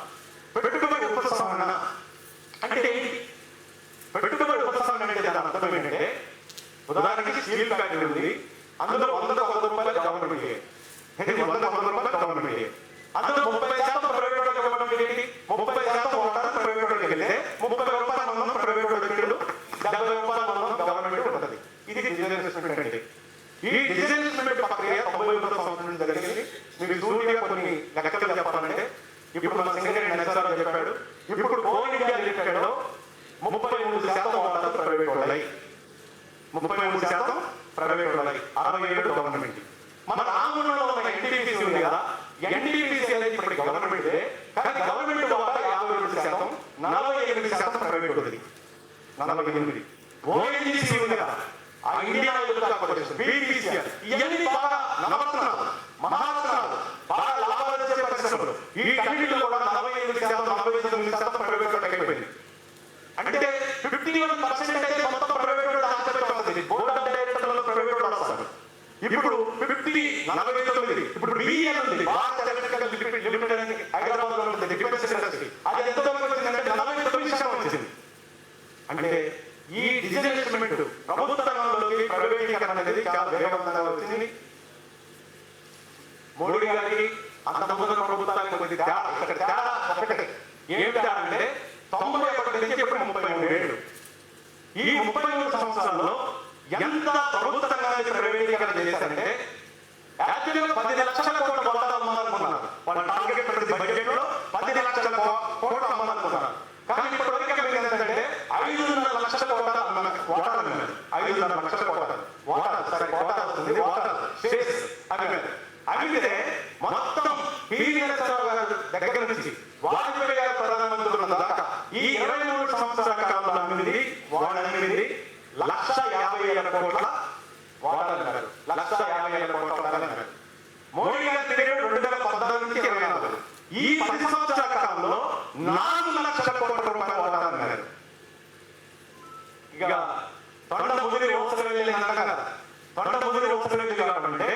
పెట్టుబడి ఉపసంహరణ అంటే ఏంటి? పెట్టుబడి ఉపసంహరణ అంటే దాని అర్థం ఏంటంటే, ఉదాహరణకి స్టీల్ ఫ్యాక్టరీ ఉంది, అందులో 100 రూపాయలు గవర్నమెంట్, 100 రూపాయలు గవర్నమెంట్, అందులో 30% ప్రైవేట్ గవర్నమెంట్, 30% వాటాలు ప్రైవేట్ వాళ్ళకి వెళ్తే 30 రూపాయలు మనం ప్రైవేట్ వాళ్ళకి, 70 రూపాయలు మనం గవర్నమెంట్ ఉంటుంది. ఇది డిస్ఇన్వెస్ట్మెంట్ అంటే. ఈ డిస్ఇన్వెస్ట్మెంట్ ప్రక్రియ 91వ సంవత్సరం జరిగింది. మీరు సూటిగా కొన్ని లెక్కలు చెప్పాలంటే, ఇప్పుడు మన సింగరేణి నరసరావు చెప్పాడు, ఇప్పుడు కోల్ ఇండియా లిమిటెడ్ లో 33% వాటాలు ప్రైవేట్ వాళ్ళయి, 33% ప్రైవేట్ వాళ్ళయి, 67 గవర్నమెంట్. మన రామగుండంలో ఉన్న ఎన్టీపీసీ ఉంది కదా, ఎన్టీపీసీ అనేది ఇప్పుడు గవర్నమెంట్, కానీ గవర్నమెంట్ వాటా 57%, 48% ప్రైవేట్ ఉంది, 48. ఓఎన్జీసీ ఉంది కదా, ఆ ఇండియా ఆయిల్ కార్పొరేషన్, బీపీసీఎల్, ఇవన్నీ బాగా నవరత్నాలు, మహారత్నాలు, బాగా లాభాలు వచ్చే పరిశ్రమలు. ఈ కమిటీలో కూడా 48%, 49% ప్రైవేట్ వాళ్ళకి అయిపోయింది. అంటే 51% అయితే మొత్తం ప్రైవేట్ వాళ్ళు ఆశ్చర్యపోతుంది. బోర్డ్ ఆఫ్ డైరెక్టర్లలో ప్రైవేట్ వాళ్ళు వస్తారు. ఇప్పుడు 49, ఇప్పుడు బిఎల్ ఉంది, భారత్ ఎలక్ట్రికల్ లిమిటెడ్ అని హైదరాబాద్ లో ఉంది, డిఫెన్స్ ఇండస్ట్రీ. అది ఎంత వచ్చిందంటే 49% వచ్చింది. అంటే ఈ డిజిటలైజేషన్ ప్రభుత్వ రంగంలోకి ప్రైవేటీకరణ అనేది చాలా వేగవంతంగా వచ్చింది. మోడీ గారికి అంత ముందు ప్రభుత్వానికి కొద్ది తేడా, ఇక్కడ తేడా ఒకటే. ఏమిటి అంటే 91 నుంచి ఇప్పుడు 33 ఏళ్ళు. ఈ 33 సంవత్సరాల్లో ఎంత ప్రభుత్వ రంగానికి ప్రైవేటీకరణ చేశారంటే, యాక్చువల్గా 10 లక్షల కోట్ల వాటాలు అమ్మాలనుకున్నారు. వాళ్ళ టార్గెట్ ప్రతి బడ్జెట్ లో 10 లక్షల కోట్లు అమ్మాలనుకున్నారు. కానీ ఇప్పటివరకు ఏంటంటే 5.5 లక్షల కోటాలు అమ్మారు. 5.5 లక్షల కోటాలు వాటాలు, సరే కోటాలు వస్తుంది, వాటాలు షేర్స్ అమ్మారు. అడిగితే మొత్తం పివి నరసింహారావు గారి దగ్గర నుంచి వాజ్పేయి గారు ప్రధానమంత్రి ఉన్న దాకా ఈ 23 సంవత్సరాల కాలంలో అమ్మింది, వాడు అమ్మింది 1,50,000 కోట్ల వాటాలు అన్నారు. 1,50,000 కోట్ల వాటాలు అన్నారు. మోడీ గారి పీరియడ్ 2014 నుంచి 24. ఈ 10 సంవత్సరాల కాలంలో 4 లక్షల కోట్ల రూపాయల వాటాలు అన్నారు. ఇక తొండ ముదిరి అవసరం కదా, తొండ ముదిరి అవసరం కావాలంటే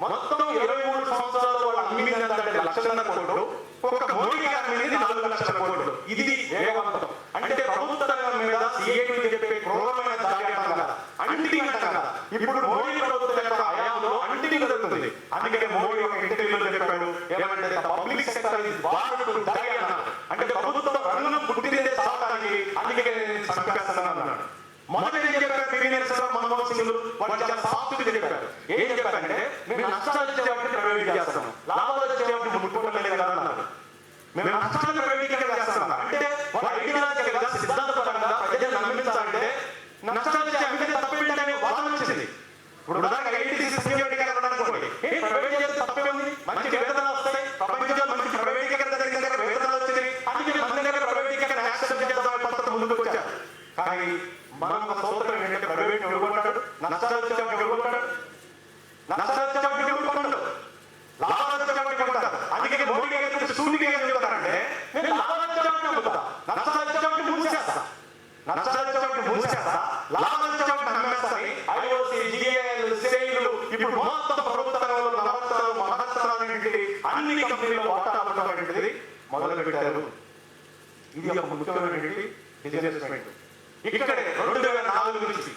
మొత్తం 23 సంవత్సరాలు వాళ్ళు అమ్మిందంటే 1,00,000 కోట్లు, ఒక్క మోడీ గారి మీద 4 లక్షల కోట్లు. ఇది వేగవంతం. అంటే ప్రభుత్వ రంగం మీద సిఐటి చెప్పే క్రూరమైన దాడి అంటాం కదా, అంటింగ్ అంటాం కదా. ఇప్పుడు మోడీ ప్రభుత్వం యొక్క హయాంలో అంటింగ్ జరుగుతుంది. అందుకే మోడీ ఒక ఇంటర్వ్యూలో చెప్పాడు, ఏమంటే public sector is born to die అన్నారు. అంటే ప్రభుత్వ మేము నష్టాన్ని ప్రైవేటీకరణ చేస్తామన్నా అంటే ఐడియాలజికల్గా సిద్ధాంతపరంగా ప్రజలు నమ్మించాలంటే నష్టాలు వచ్చే అభివృద్ధి తప్పేంటనే వాదన వచ్చింది. ఇప్పుడు ఉదాహరణకు ఐటీ ప్రైవేటీకరణ అనుకోండి, ప్రైవేట్ చేస్తే తప్పే ఉంది, మంచి వేతనాలు వస్తాయి, ప్రపంచంలో మంచి ప్రైవేటీకరణ జరిగిన దగ్గర వేతనాలు వచ్చింది, అందుకే మన దగ్గర ప్రైవేటీకరణ యాక్సెప్ట్ చేద్దామని పద్ధతి ముందుకు వచ్చారు. కానీ మనం ఒక సూత్రం ఏంటంటే ప్రైవేట్ ఎదుర్కొంటాడు, నష్టాలు వచ్చేవాడిని ఎదుర్కొంటాడు, నష్టాలు వచ్చేవాడిని ఎదుర్కొంటాడు, లాభాలు వచ్చేవాడిని ఉంటారు. అందుకే మోడీ గారు సూటిగా చెబుతారంటే నేను లాభాలు వచ్చేవాడిని అమ్ముతా, నష్టాలు వచ్చేవాడిని మూసేస్తా, నష్టాలు వచ్చేవాడిని మూసేస్తా, లాభాలు వచ్చేవాడిని అమ్మేస్తాని ఐఓసీ, జిఏఎల్, సేలు ఇప్పుడు మొత్తం ప్రభుత్వ రంగంలో నవరత్నాలు, మహత్తరాలు అన్ని కంపెనీల్లో వాటా అమ్మటం మొదలు పెట్టారు. ఇది ఒక ముఖ్యమైనటువంటి బిజినెస్. ఇక్కడే 2004 నుంచి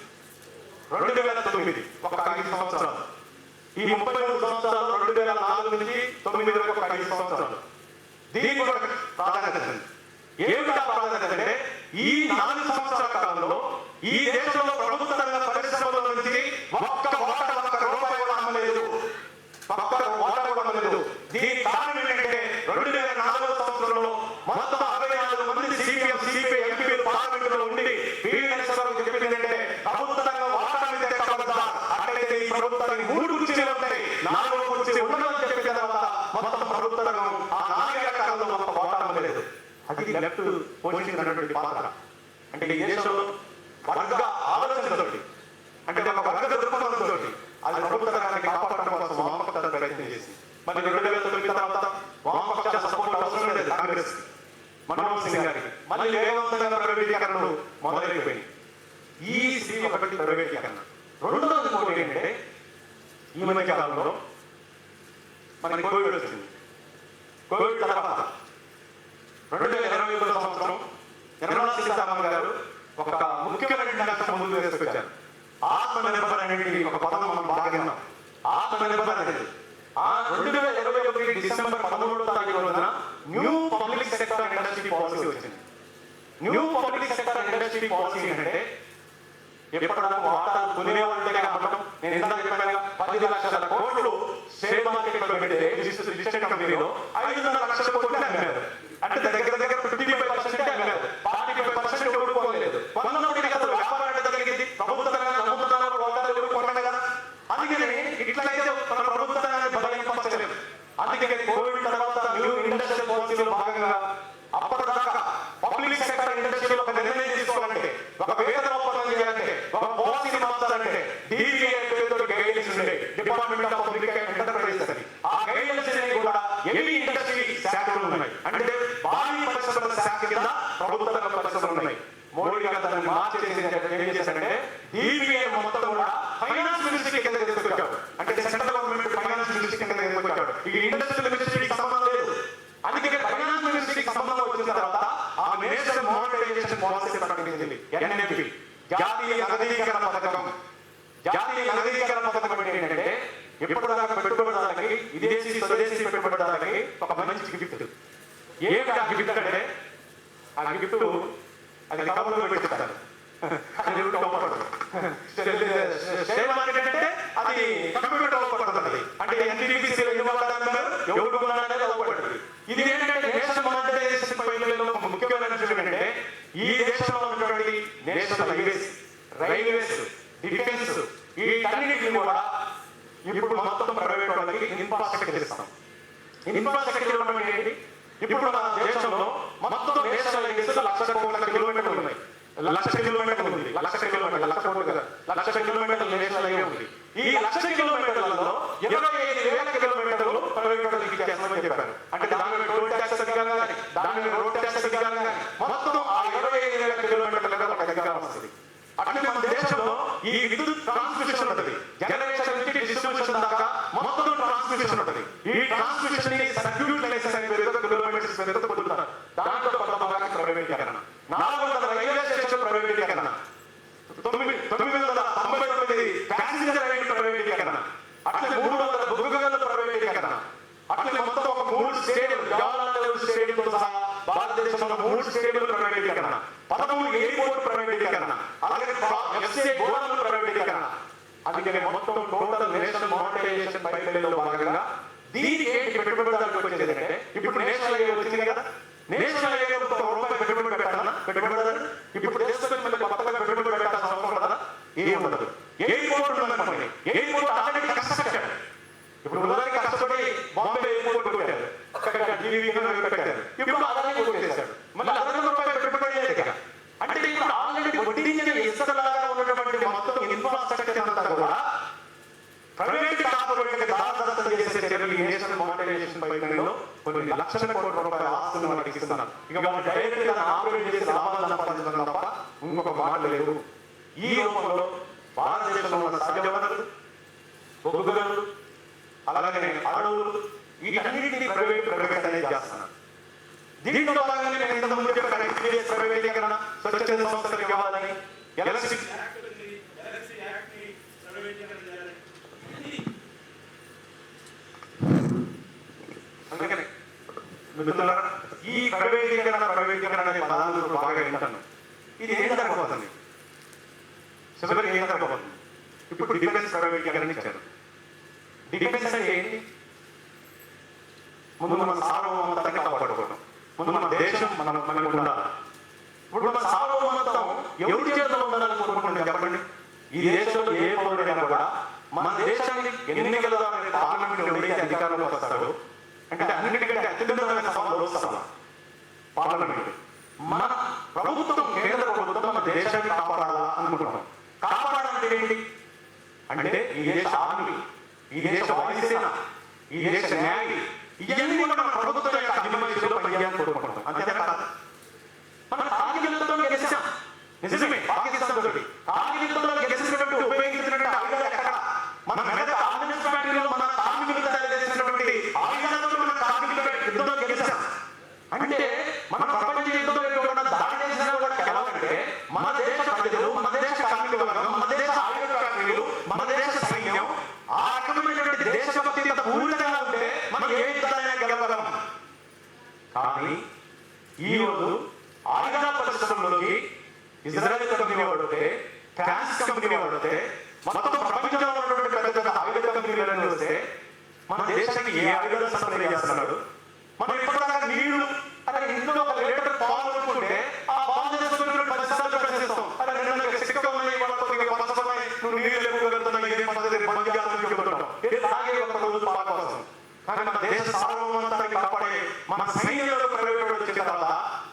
2009 ఒక 5 సంవత్సరాలు, ఈ 33 సంవత్సరాలు 2004 నుంచి 2009 వరకు ఒక 5 సంవత్సరాలు దీనికి ఒక ప్రాధాన్యత ఉంది. ఏమిటా ప్రాధాన్యత అంటే ఈ 4 సంవత్సరాల కాలంలో ఈ దేశంలో ప్రభుత్వ రంగ పరిశ్రమల నుంచి ఒక్క రూపాయి కూడా అమ్మలేదు, ఒక్క వాటా కూడా అమ్మలేదు. దీని కారణం ఏంటంటే 2004 సంవత్సరంలో మొత్తం 64 మంది సిపిఎం, సిపిఐ ఎంపీలు పార్లమెంటులో ఉండి చెప్పిందంటే ప్రభుత్వ రంగం వాటా మీద ఎక్కబడ్డా అట్లయితే ఈ ప్రభుత్వానికి 3 కుర్చీలు ఉంటాయి, 4వ కుర్చీ ఉండదని చెప్పిన తర్వాత మొత్తం ప్రభుత్వ రంగం ఆ 4 ఏళ్ల కాలంలో మొత్తం వాటా అమ్మలేదు. అది లెఫ్ట్ పోషించినటువంటి పాత్ర. అంటే ఈ దేశంలో వర్గ ఆలోచనతోటి, అంటే ఒక వర్గ దృక్పథంతో అది ప్రభుత్వ రంగాన్ని కాపాడటం కోసం వామపక్షాలు ప్రయత్నం చేసి మరి 2009 తర్వాత వామపక్ష సపోర్ట్ అవసరం లేదు కాంగ్రెస్, మన్మోహన్ సింగ్ గారికి మళ్ళీ వేగవంతంగా ప్రైవేటీకరణలు మొదలైపోయింది. ఈ శ్రీ ఒకటి ప్రైవేటీకరణ. రెండోది కూడా ఏంటంటే ఈ మధ్య కాలంలో మనకి కోవిడ్ వచ్చింది. కోవిడ్ తర్వాత 2021 సంవత్సరం నిర్మలా సీతారామన్ గారు ఒక ముఖ్యమైన అంశం ముందుకు తీసుకొచ్చారు. ఆత్మనిర్భర్ అనేది ఒక పదం మనం బాగా విన్నాం. ఆత్మనిర్భర్ అనేది 2021 డిసెంబర్ 13వ తారీఖు రోజున new public sector industry policy వచ్చింది. New public sector industry policy అంటే ఎప్పటిదాకా వాటాలు కొనేవాళ్ళే అమ్మటం. నేను ఇందాక చెప్పాను 10 లక్షల కోట్లు షేర్ మార్కెట్ లో పెడితే లిస్టెడ్ కంపెనీలో 5.5 లక్షల కోట్లు అమ్మారు. అంటే దగ్గర 55% అమ్మారు, 45% ఓడిపోలేదు. కొన్నప్పుడు అసలు వ్యాపారం అంటే జరిగింది ప్రభుత్వ రంగాన్ని నమ్ముతున్నారు, వాటాలు ఓడిపోతాడు కదా. అందుకని ఇట్లయితే మన ప్రభుత్వ రంగాన్ని బలహీనపరచలేదు. అందుకని కోవిడ్ తర్వాత న్యూ ఇండస్ట్రియల్ పాలసీలో భాగంగా అప్పటిదాకా పబ్లిక్ సెక్టర్ ఇండస్ట్రీలో ఒక నిర్ణయం తీసుకోవాలంటే, ఒక వేతన ఒప్పందం చేయాలంటే, ఒక పాలసీని మార్చాలంటే DPI పేరుతో గైడ్లైన్స్ ఉండే, డిపార్ట్మెంట్ ఆఫ్ పబ్లిక్ ఎంటర్ప్రైజెస్ అని. ఆ గైడ్లైన్స్ అనేవి కూడా హెవీ ఇండస్ట్రీ శాఖలు ఉన్నాయి, అంటే భారీ పరిశ్రమల శాఖ కింద ప్రభుత్వ రంగ పరిశ్రమలు ఉన్నాయి. మోడీ గారు దాన్ని మార్చేసి ఏం చేశారంటే DPI మొత్తం కూడా ఫైనాన్స్ మినిస్ట్రీ కింద తీసుకొచ్చాడు. అంటే సెంట్రల్ గవర్నమెంట్ ఫైనాన్స్ మినిస్ట్రీ కింద తీసుకొచ్చాడు. ఈ ఇండస్ట్రియల్ మినిస్ట్రీకి సంబంధం లేదు. అందుకే ఫైనాన్స్ మినిస్ట్రీకి సంబంధం వచ్చిన తర్వాత ఆ నేషనల్ మానిటైజేషన్ పాలసీ ప్రకటించింది NNP, జాతీయ నగదీకరణ పథకం. జాతీయ నగదీకరణ పథకం ఏంటంటే ఎప్పటిదాకా పెట్టుబడిదారులకి, విదేశీ స్వదేశీ పెట్టుబడిదారులకి ఒక మంచి గిఫ్ట్. ఏమిటి ఆ గిఫ్ట్ అంటే ఆ గిఫ్ట్ అది కవర్లో పెట్టుతారు. షేర్ మార్కెట్ అంటే అది కంప్యూటర్ అవ్వబడుతుంది. అంటే NTPC ఎవరు కొనాలనేది అవ్వబడుతుంది. ఇది ఏంటంటే నేషనల్ మానిటైజేషన్ పైలో ఒక ముఖ్యమైన విషయం ఏంటంటే ఈ దేశంలో ఉన్నటువంటి నేషనల్ హైవేస్, రైల్వేస్, డిఫెన్స్ వీటన్నిటిని కూడా ఇప్పుడు మొత్తం ప్రైవేట్ వాళ్ళకి ఇన్ఫ్రాస్ట్రక్చర్ ఇస్తాం. ఇన్ఫ్రాస్ట్రక్చర్ అంటే ఏంటి? ఇప్పుడు మన దేశంలో మొత్తం నేషనల్ హైవేస్ 1,00,000 కోట్ల కిలోమీటర్లు ఉన్నాయి. 1,00,000 కిలోమీటర్లు ఉంది. 1,00,000 కిలోమీటర్లు, 1,00,000 కోట్లు కదా, 1,00,000 కిలోమీటర్లు నేషనల్ హైవే ఉంది. ఈ 1,00,000 కిలోమీటర్లలో 25,000 కిలోమీటర్లు ప్రైవేట్ వాళ్ళకి ఇచ్చేస్తామని చెప్పారు. అంటే దాని మీద టోల్ ట్యాక్స్ అధికారం కానీ, దాని మీద రోడ్ ట్యాక్స్ అధికారం కానీ మొత్తం ఆ 25,000 కిలోమీటర్ల మీద ఒక అధికారం వస్తుంది. అట్లే మన దేశంలో ఈ విద్యుత్ ట్రాన్స్మిషన్ ఉంటుంది. జనరేషన్ నుంచి డిస్ట్రిబ్యూషన్ దాకా మొత్తం ట్రాన్స్మిషన్ ఉంటుంది. ఈ ట్రాన్స్మిషన్ ని సర్క్యూట్ లైసెన్స్ అనే పేరుతో కిలోమీటర్స్ పేరుతో పొందుతారు. దాంట్లో కొంత భాగానికి ప్రైవేటీకరణ. 400 రైల్వే స్టేషన్ ప్రైవేటీకరణ, 999 ప్యాసింజర్ రైలు ప్రైవేటీకరణ, అట్లే 300 బొగ్గుగనుల ప్రైవేటీకరణ, అట్లే మొత్తం ఒక 3 స్టేడియం, జవహర్లాల్ నెహ్రూ స్టేడియంతో సహా భారతదేశంలో 3 స్టేడియంలు ప్రైవేటీకరణ, 13 ఎయిర్పోర్ట్ ప్రైవేటీకరణ, అలాగే FCI గోడౌన్ల ప్రైవేటీకరణ. అందుకని మొత్తం టోటల్ నేషనల్ మానిటైజేషన్ పైప్లైన్లో భాగంగా దీనికి ఏంటి పెట్టుబడిదారులకు వచ్చేది అంటే ఇప్పుడు నేషనల్ హైవే వచ్చింది కదా, నేషనల్ హైవే రూపాయి పెట్టుబడి పెట్టాలన్నా పెట్టుబడిదారు ఇప్పుడు దేశంలో మళ్ళీ కొత్తగా పెట్టుబడి పెట్టాల్సిన అవసరం కదా, ఏమి ఉండదు. ఎయిర్పోర్ట్ ఉందనుకోండి, ఎయిర్పోర్ట్ ఆల్రెడీ కన్స్ట్రక్షన్. ఇప్పుడు ఉదాహరణకి కష్టపడి బాంబే ఎయిర్పోర్ట్ పెట్టారు, పెట్టారు, ఇప్పుడు అదాన్ని కొట్టేశాడు, మళ్ళీ అదనంగా రూపాయి పెట్టుబడి లేదు. అంటే ఇప్పుడు ఆల్రెడీ వడ్డించిన ఇసుకలాగా ఉన్నటువంటి మొత్తం ఇన్ఫ్రాస్ట్రక్చర్ అంతా కూడా ప్రైవేట్ కార్పొరేట్ దాదాపు చేసే చర్యలు ఈ నేషనల్ మానిటైజేషన్ పైన కొన్ని లక్షల కోట్ల రూపాయల ఆస్తులను మనకి ఇస్తున్నారు. ఇక వాళ్ళు డైరెక్ట్ గా ఆపరేట్ చేసి లాభాలు సంపాదించడం తప్ప ఇంకొక మాట లేదు. ఈ రూపంలో భారతదేశంలో ఉన్న సహజ వనరులు, బొగ్గు గనులు, అలాగే అడవులు, వీటన్నిటినీ ప్రైవేట్ అనేది చేస్తున్నారు. దీంట్లో భాగంగా నేను ఇంతకుముందు చెప్పాను, ప్రైవేటీకరణ, స్వచ్ఛంద సంస్థలకు ఇవ్వాలని, ఎలక్ట్రిసిటీ అందుకని మిత్రులారా, ఈ ప్రైవేటీకరణ అనే పదాలు బాగా వింటాను. ఇది ఏం జరగబోతుంది? చివరికి ఏం జరగబోతుంది? ఇప్పుడు డిఫెన్స్ ప్రైవేటీకరణ ఇచ్చారు. డిఫెన్స్ అంటే ఏంటి? ముందు మన సార్వభౌమత్వాన్ని కాపాడుకోవడం, ముందు మన దేశం మనకు ఉండాలి. ఇప్పుడు మన సార్వభౌమత్వం ఎవరి చేతిలో ఉండాలని కోరుకుంటున్నాం చెప్పండి? ఈ దేశంలో ఏ పౌరుడైనా కూడా మన దేశాన్ని ఎన్నికల పార్లమెంట్ ఎవరైతే అధికారంలోకి వస్తాడో, అంటే అన్నిటికంటే అత్యున్నతమైన సభ లోక్సభ, పార్లమెంట్. మన ప్రభుత్వం, కేంద్ర ప్రభుత్వం మన దేశాన్ని కాపాడాలా అనుకుంటున్నాం. కాపాడాలంటే ఏంటి అంటే ఈ దేశ ఆర్మీ, ఈ దేశ వాయుసేన, ఈ దేశ న్యాయ, ఇవన్నీ కూడా మన ప్రభుత్వం యొక్క అభిమానులు పయ్యాన్ని కోరుకుంటాం. అంతే కాదు, మనం కార్గిల్తో గెలిచాం, నిజమే. పాకిస్తాన్ తోటి కార్గిల్తో గెలిచినటువంటి ఉపయోగించినటువంటి ఆయుధాలు ఎక్కడ? మన మెదక్ ఆర్డినెన్స్ ఫ్యాక్టరీలో మన కార్మికులు తయారు చేసినటువంటి ఆయుధాలతో మన కార్మికులు యుద్ధంలో గెలిచాం. అంటే మన ప్రపంచ యుద్ధంలో దాడి చేసినా కూడా గెలవాలంటే మన దేశ ప్రజలు, మన దేశ కార్మిక వర్గం, మన దేశ ఆయుధ ఫ్యాక్టరీలు, మన దేశ సైన్యం ఆ రకమైనటువంటి దేశభక్తి పూర్తిగా ఉంటే మనం ఏ యుద్ధాలైనా గెలవగలం. కానీ ఈ రోజు ఆయుధ పరిశ్రమలోకి ఇజ్రాయెల్ కంపెనీ వాడితే, ఫ్రాన్స్ కంపెనీ వాడితే, మొత్తం ప్రపంచంలో ఉన్నటువంటి పెద్ద పెద్ద ఆయుధ కంపెనీలను వస్తే మన దేశానికి ఏ ఆయుధాలు సప్లై చేస్తున్నాడు? మనం ఇప్పటిదాకా నీళ్లు అలాగే ఇంట్లో ఒక లీటర్ పాలు అనుకుంటే ఆ పాలు చేసుకుని 10 సార్లు ప్రశ్నిస్తాం. అలా నిన్న సిక్క ఉన్నాయి, నువ్వు నీళ్ళు ఎక్కువగలుగుతున్నావు, ఇదే పద్ధతి బంద్ చేయాలని చెబుతుంటాం. తాగే ఒక రోజు పాల కోసం. కానీ మన దేశ సార్వభౌమత్వాన్ని కాపాడే మన సైన్యంలో ప్రైవేట్ వచ్చిన తర్వాత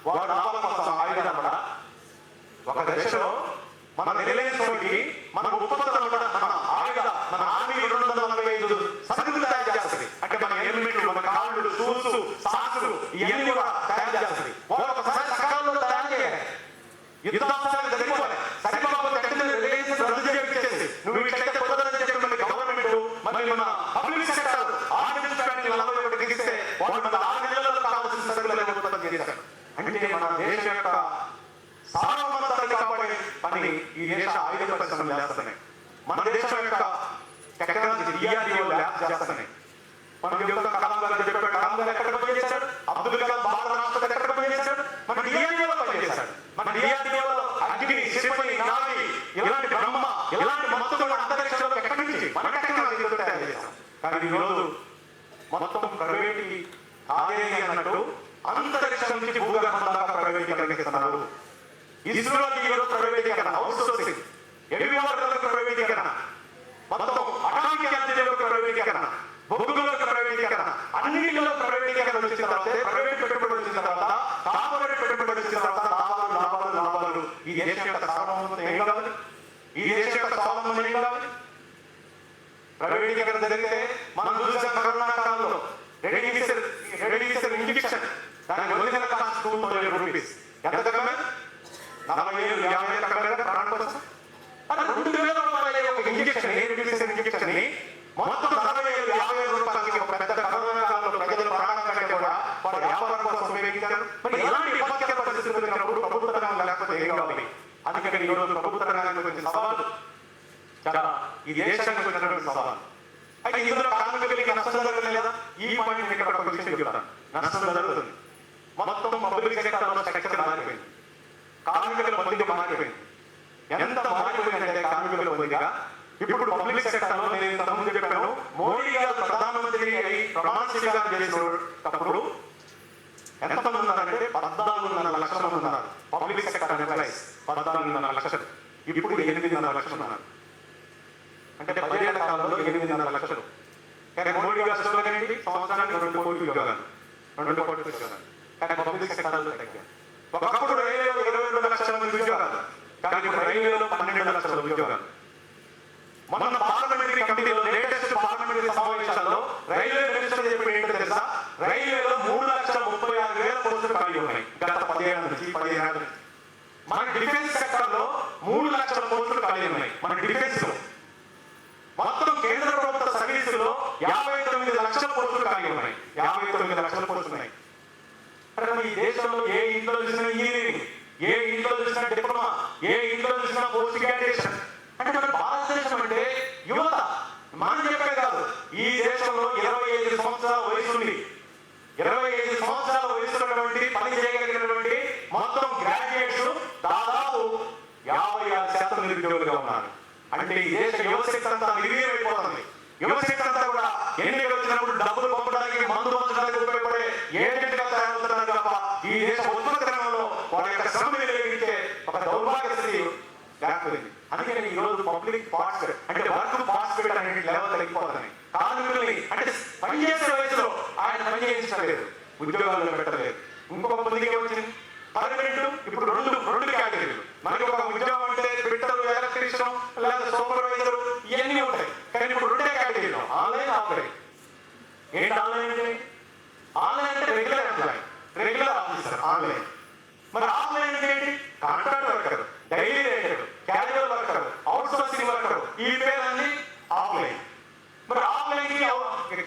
వాడు లాభం కోసం ఆయుధాలు కూడా ఒక దశలో మన రిలయన్స్ తోటి మన ఉత్పత్తులు కూడా మన ఆయుధ, మన ఆర్మీ 245 సరుకులు తయారు చేస్తుంది. అంటే మన హెల్మెట్లు, మన కాళ్ళు, షూస్, సాక్సులు ఇవన్నీ కూడా తయారు చేస్తుంది. వాళ్ళు ఒకసారి సకాలంలో తయారు చేయాలి, యుద్ధాంశాలు సరిపోవాలి. సరిపోకపోతే రిలయన్స్ రద్దు చేయించేసి నువ్వు ఇట్లయితే కుదరదని చెప్పి మళ్ళీ గవర్నమెంట్, మళ్ళీ మన పబ్లిక్ సెక్టర్ ఆర్డినెన్స్ ఫ్యాక్టరీ 41 ఇస్తే వాళ్ళు మన 6 నెలల్లో కావాల్సిన సరుకులు ఉత్పత్తి చేశారు. అంటే మన దేశం యొక్క సార్వభౌమత్వాన్ని కాపాడే పని ఈ దేశ ఆయుధ పరిశ్రమలు చేస్తున్నాయి. మన దేశం యొక్క టెక్నాలజీ DRDO ల్యాబ్స్ చేస్తున్నాయి. మనం యువత కలాం గారు చెప్పాడు, కలాం గారు ఎక్కడ పనిచేశాడు, అబ్దుల్ కలాం భారత రాష్ట్రపతి ఎక్కడ పనిచేశాడు, మన DRDO పనిచేశాడు. మన DRDO అగ్ని, క్షిపణి, నావి, ఇలాంటి బ్రహ్మ, ఇలాంటి మొత్తం అంతరిక్షంలో ఎక్కడి నుంచి మన టెక్నాలజీతో తయారు చేశాం. కానీ ఈరోజు మొత్తం ప్రైవేట్ ఆదేది అన్నట్టు అంతరిక్షం నుంచి భూగర్భం దాకా ప్రైవేటీకరణ, ఇస్రోకి ఈరోజు ప్రైవేటీకరణ, అవుట్ సోర్సింగ్, హెవీ వాటర్లకు ప్రైవేటీకరణ, మొత్తం అటామిక్ ఎనర్జీలో ప్రైవేటీకరణ, బొగ్గులో ప్రైవేటీకరణ, అన్నింటిలో ప్రైవేటీకరణ వచ్చిన తర్వాత, ప్రైవేట్ పెట్టుబడి వచ్చిన తర్వాత, కార్పొరేట్ పెట్టుబడి వచ్చిన తర్వాత లాభాలు. ఈ దేశం యొక్క సార్వభౌమత్వం ఏం కావాలి? ఈ దేశం యొక్క స్వావలంబన ఏం కావాలి? ప్రైవేటీకరణ జరిగితే మనం చూసాం కరోనా కాలంలో రెడీమిసర్ ఇంజెక్షన్, దాని ఒరిజినల్ కాస్ట్ 2000 రూపీస్. ఎంత కమ్మే? 40,000-50,000 కమ్మే ప్రాణం కోసం. అలా 2,000 రూపాయల ఒక ఇంజెక్షన్, రెడీమిసర్ ఇంజెక్షన్ ని మొత్తం 40,000-50,000 రూపాయలకి ఒక పెద్ద కరోనా కాలంలో ప్రజల ప్రాణం కంటే కూడా వారు వ్యాపారం కోసం ఉపయోగించారు. మరి ఎలాంటి విపత్కర పరిస్థితులు వచ్చినప్పుడు ప్రభుత్వ రంగం లేకపోతే ఏం కావాలి? అందుకని ఈరోజు ప్రభుత్వ రంగానికి వచ్చిన సవాలు చాలా ఈ దేశానికి వచ్చినటువంటి సవాలు. అయితే ఇందులో కార్మికులకి నష్టం జరగలేదు లేదా? ఈ పాయింట్ నేను ఇక్కడ ఒక విషయం చెప్తాను. నష్టం జరుగుతుంది. మొత్తం పబ్లిక్ సెక్టర్లో స్ట్రక్చర్ మారిపోయింది, కార్మికుల పొందిక మారిపోయింది. ఎంత మారిపోయిందంటే కార్మికుల పొందిక ఇప్పుడు పబ్లిక్ సెక్టర్లో నేను ఇంతకుముందు చెప్పాను, మోడీ గారు ప్రధానమంత్రి అయి ప్రమాణ స్వీకారం చేసినప్పుడు ఎంతమంది ఉన్నారంటే 14.5 లక్షల మంది ఉన్నారు. పబ్లిక్ సెక్టర్ ఎంప్లాయీస్ 14.5 లక్షలు. ఇప్పుడు 8.5 లక్షలు ఉన్నారు. అంటే 10 ఏళ్ల కాలంలో 8.5 లక్షలు. కానీ మోడీ గారు స్లోగన్ ఏంటి? సంవత్సరానికి 2 కోట్ల ఉద్యోగాలు, 2 కోట్ల ఉద్యోగాలు. కానీ పబ్లిక్ సెక్టర్లో తగ్గారు. ఒకప్పుడు రైల్వేలో 22 లక్షల మంది ఉద్యోగాలు, కానీ ఇప్పుడు రైల్వేలో 12 లక్షల ఉద్యోగాలు. మొన్న పార్లమెంటరీ కమిటీలో లేటెస్ట్ పార్లమెంటరీ సమావేశాల్లో రైల్వే మినిస్టర్ చెప్పిన ఏంటో తెలుసా? రైల్వేలో 3,36,000 పోస్టులు ఖాళీ ఉన్నాయి గత 10 ఏళ్ల నుంచి. మన డిఫెన్స్ సెక్టర్ లో 3 లక్షల పోస్టులు ఖాళీ ఉన్నాయి. మన డిఫెన్స్ లో మొత్తం కేంద్ర ప్రభుత్వ సర్వీసులో 59 లక్షల పోస్టులు ఖాళీ ఉన్నాయి. 59 లక్షల పోస్టులు ఉన్నాయి. ఈ దేశంలో ఏ ఇంట్లో చూసినా ఇంజనీరింగ్, ఏ ఇంట్లో చూసినా డిప్లొమా, ఏ ఇంట్లో చూసినా పోస్ట్ గ్రాడ్యుయేషన్. అంటే మన భారతదేశం అంటే యువత. మనం చెప్పే కాదు, ఈ దేశంలో 25 సంవత్సరాల వయసు ఉంది. 25 సంవత్సరాల వయసున్నటువంటి పని చేయగలిగినటువంటి మొత్తం గ్రాడ్యుయేట్స్ దాదాపు 56% నిరుద్యోగులుగా ఉన్నారు. అంటే ఈ దేశ యువశక్తి అంతా నిర్వీర్యమైపోతుంది. యువశక్తి అంతా కూడా ఎన్నికలు వచ్చినప్పుడు డబ్బులు పంపడానికి, మందు పంచడానికి ఉపయోగపడే ఏజెంట్గా తయారవుతున్నారు తప్ప ఈ దేశ ఉత్పత్తి రంగంలో వాళ్ళ యొక్క శ్రమ వినియోగించే ఒక దౌర్భాగ్య స్థితి లేకపోయింది. అందుకని ఈ రోజు పబ్లిక్ పార్ట్స్ అంటే వర్క్ పార్ట్స్ పెట్టడానికి లెవెల్ తగ్గిపోతున్నాయి. కార్మికుల్ని అంటే పనిచేసే వయసులో ఆయన పని చేయించలేదు, ఉద్యోగాల్లో పెట్టలేదు. ఇంకొక మందికి వచ్చింది పర్మనెంట్. ఇప్పుడు రెండు కేటగిరీలు. మనకి ఒక ఉద్యోగం అంటే ఫిట్టరు, ఎలక్ట్రీషియన్ లేదా సూపర్వైజర్ ఇవన్నీ ఉంటాయి. కానీ ఇప్పుడు 2 కేటగిరీలు, ఆన్లైన్, ఆఫ్లైన్. ఏంటి ఆన్లైన్ అంటే? ఆన్లైన్ అంటే regular employee, regular officer online. మరి ఆఫ్లైన్ అంటే ఏంటి? Contract worker, daily rater, casual worker, outsourcing worker. ఈ పేర్లన్నీ ఆఫ్లైన్. మరి ఆఫ్లైన్ కి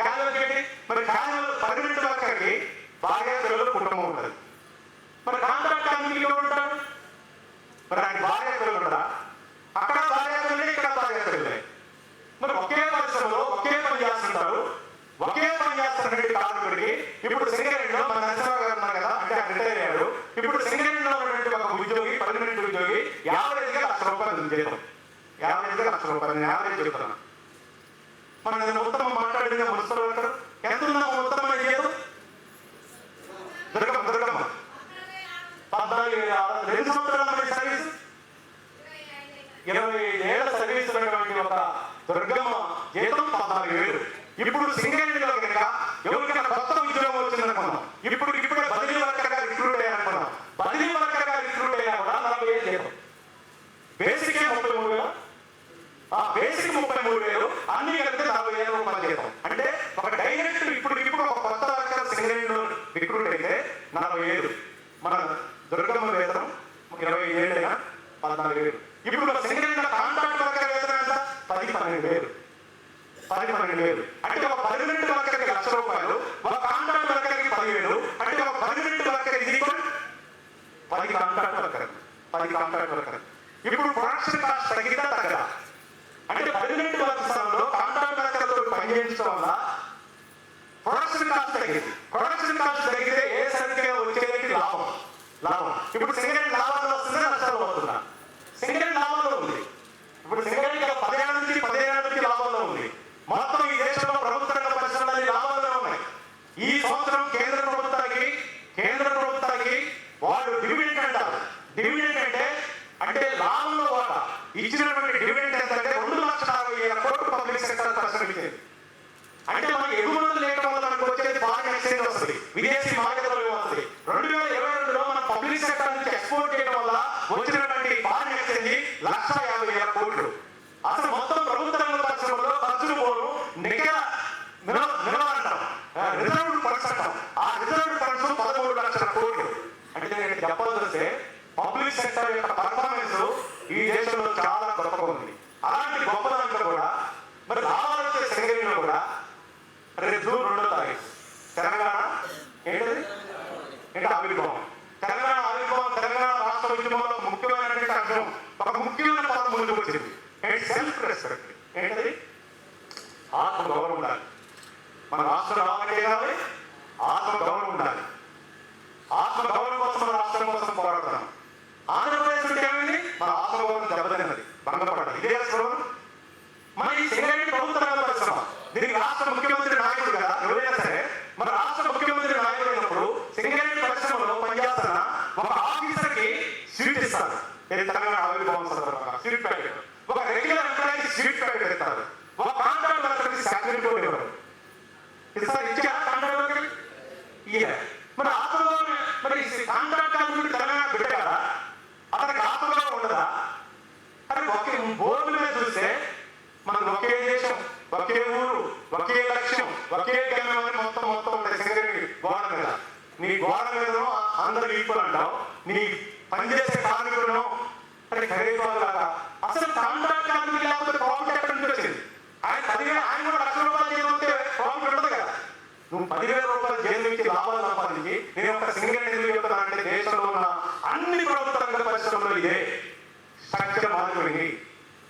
క్యాజువల్ ఏంటి? మరి క్యాజువల్ పర్మనెంట్ వర్కర్ కి భార్య పిల్లలు కుటుంబం ఉంటుంది. మరి కాంట్రాక్ట్ కార్మికులు ఎవరు ఉంటారు? మరి ఆయన భార్య పిల్లలు ఉంటారా? అక్కడ భార్య పిల్లలే, ఇక్కడ భార్య పిల్లలే. మరి ఒకే పరిశ్రమలో ఒకే పని చేస్తుంటారు. ఒకే పని చేస్తున్నటువంటి కార్మికుడికి ఇప్పుడు సింగరేణిలో మన నరసింహ గారు ఉన్నారు కదా, అంటే ఆయన రిటైర్ అయ్యాడు. ఇప్పుడు సింగరేణిలో ఉన్నటువంటి ఒక ఉద్యోగి, పర్మనెంట్ ఉద్యోగి యావరేజ్గా ₹1,00,000 జీతం. యావరేజ్గా ₹1,00,000 నేను యావరేజ్ చెప్తున్నాను. మనం ఏదైనా ఉత్తమం మాట్లాడింది మున్సిపల్ వర్కర్ ఎంత ఉందా ఉత్తమమైన జీతం? దుర్గమ్మ 14 సంవత్సరాల సర్వీస్, 25 ఏళ్ల సర్వీస్ ఉన్నటువంటి ఒక దుర్గమ్మ జీతం 14,000. ఇప్పుడు సింగరేణిలో కనుక ఎవరికైనా కొత్త ఉద్యోగం వచ్చిందనుకున్నాం, ఇప్పుడే బదిలీ వర్కర్గా రిక్రూట్ అయ్యారనుకున్నాం. బదిలీ వర్కర్గా రిక్రూట్ అయినా కూడా 40,000 జీతం. బేసిక్ 33,000, బేసిక్ 33,000, అన్ని కలిపితే 40,000 జీతం. అంటే ఒక డైరెక్ట్ ఇప్పుడు ఒక కొత్త వర్కర్ సింగరేణిలో రిక్రూట్ అయితే 40,000. మన దుర్గమ్మ వేతనం 25 ఏళ్ళైనా 14,000. ఇప్పుడు సింగరేణిలో కాంట్రాక్ట్ వర్కర్ వేతనం ఎంత? 10-12,000. అంటే ఒక పర్మనెంట్ వర్కర్కి ₹1,00,000, ఒక కాంట్రాక్ట్ వర్కర్కి 10,000. అంటే ఒక పర్మనెంట్ వర్కర్ ఇది 10 కాంట్రాక్ట్ వర్కర్. ఇప్పుడు ప్రొడక్షన్ కాస్ట్ తగ్గితే తగ్గదా? అంటే పర్మనెంట్ వర్కర్లో కాంట్రాక్ట్ వర్కర్తో పనిచేయించడం వల్ల ప్రొడక్షన్ కాస్ట్ తగ్గింది. ప్రొడక్షన్ కాస్ట్ తగ్గితే ఏ సరిగ్గా వచ్చేది లాభం. ఇప్పుడు సింగరేణి లాభాలు వస్తుందా, నష్టాలు వస్తుందా? సింగరేణి లాభంలో ఉంది. ఇప్పుడు సింగరేణి 10 ఏళ్ల నుంచి లాభంలో ఉంది. మొత్తం ఈ దేశంలో ప్రభుత్వ రంగ పరిశ్రమలు లాభాల్లో ఉన్నాయి. ఈ సంవత్సరం కేంద్ర ప్రభుత్వానికి వాళ్ళు డివిడెండ్ అంటారు. డివిడెండ్ అంటే లాభంలో వాటా ఇచ్చినటువంటి డివిడెండ్ ఎంత అంటే 2,60,000 కోట్లు పబ్లిక్ సెక్టర్ పరిశ్రమించింది. అంటే మనకి ఎగుమతులు లేకపోవడం వల్ల మనకు వచ్చేది ఫారిన్ ఎక్స్చేంజ్ వస్తుంది, విదేశీ మార్కెట్ వస్తుంది. 2022లో మనం పబ్లిక్ సెక్టర్ నుంచి ఎక్స్పోర్ట్ చేయడం వల్ల వచ్చినటువంటి ఫారిన్ ఎక్స్చేంజ్ 1,50,000 కోట్లు. అసలు మొత్తం ప్రభుత్వ రంగ పరిశ్రమలో ఖర్చులు పోను నిలవాలంటాం, రిజర్వ్డ్ ఫండ్స్ అంటాం. ఆ రిజర్వ్డ్ ఫండ్స్ 13 లక్షల కోట్లు. అంటే నేను చెప్పాల్సి వస్తే పబ్లిక్ సెక్టర్ యొక్క పర్ఫార్మెన్స్ ఈ దేశంలో చాలా గొప్పగా ఉంది. అలాంటి గొప్ప దాంట్లో కూడా మరి లాభాలు వచ్చే సింగరేణిలో కూడా రేపు జూన్ 2వ తారీఖు తెలంగాణ ఏంటి ఆవిర్భావం. తెలంగాణ ఆవిర్భావం, తెలంగాణ రాష్ట్ర ఉద్యమంలో ముఖ్యమైనటువంటి అంశం, ఒక ముఖ్యమైన పదం ముందుకు వచ్చింది. Self respect. ఏంటది? ఆత్మగౌరవం ఉండాలి. మన రాష్ట్రం రావాలంటే కావాలి, ఆత్మగౌరవం ఉండాలి. ఆత్మగౌరవం కోసం మన రాష్ట్రం కోసం పోరాడుతున్నాం. ఆంధ్రప్రదేశ్ అంటే ఏమైంది? మన ఆత్మగౌరవం దెబ్బతిన్నది, భంగపడ్డది. ఇదే స్వరం. మన ఈ సింగరేణి ప్రభుత్వ రంగ పరిశ్రమ, దీనికి రాష్ట్ర ముఖ్యమంత్రి నాయకుడు కదా, ఎవరైతే ఒక ఆఫీసర్ కి స్వీట్ ఇస్తారు, తెలంగాణ ఆవిర్భావం సందర్భంగా స్వీట్ ప్యాకెట్. ఒక రెగ్యులర్ ఎంప్లాయీకి స్వీట్ ప్యాకెట్ ఇస్తారు. ఒక కాంట్రాక్ట్ వర్కర్కి శాలరీ కూడా ఇవ్వరు. ఇస్తారు, ఇచ్చారా కాంట్రాక్ట్ వర్కర్కి? మరి ఆత్మలో మరి కాంట్రాక్ట్ కార్మికుడు తెలంగాణ బిడ్డ కదా, అతనికి ఆత్మలో ఉండదా? అని ఒకే బోర్డు మీద చూస్తే మనకు ఒకే దేశం, ఒకే ఊరు, ఒకే లక్ష్యం, ఒకే గమ్యం అని మొత్తం ఉంటాయి. సింగరేణి గోడ మీద, నీ గోడ మీద అందరూ ఈక్వల్ అంటావు, నీ పనిచేసే కార్మికులను అంటే ఖరీదారులాగా. అసలు కాంట్రాక్ట్ కార్మికులు లేకపోతే ప్రాఫిట్ ఎక్కడి నుంచి వచ్చింది? ఆయన 10,000, ఆయన కూడా ₹1,00,000 జైలు ఉంటే ప్రాఫిట్ ఉండదు కదా. నువ్వు ₹10,000 జైలు నుంచి లాభాలు సంపాదించి నేను ఒక సింగరేణి ఎందుకు చెప్తానంటే దేశంలో ఉన్న అన్ని ప్రభుత్వ రంగ పరిశ్రమలో ఇదే స్ట్రక్చర్ మారిపోయింది.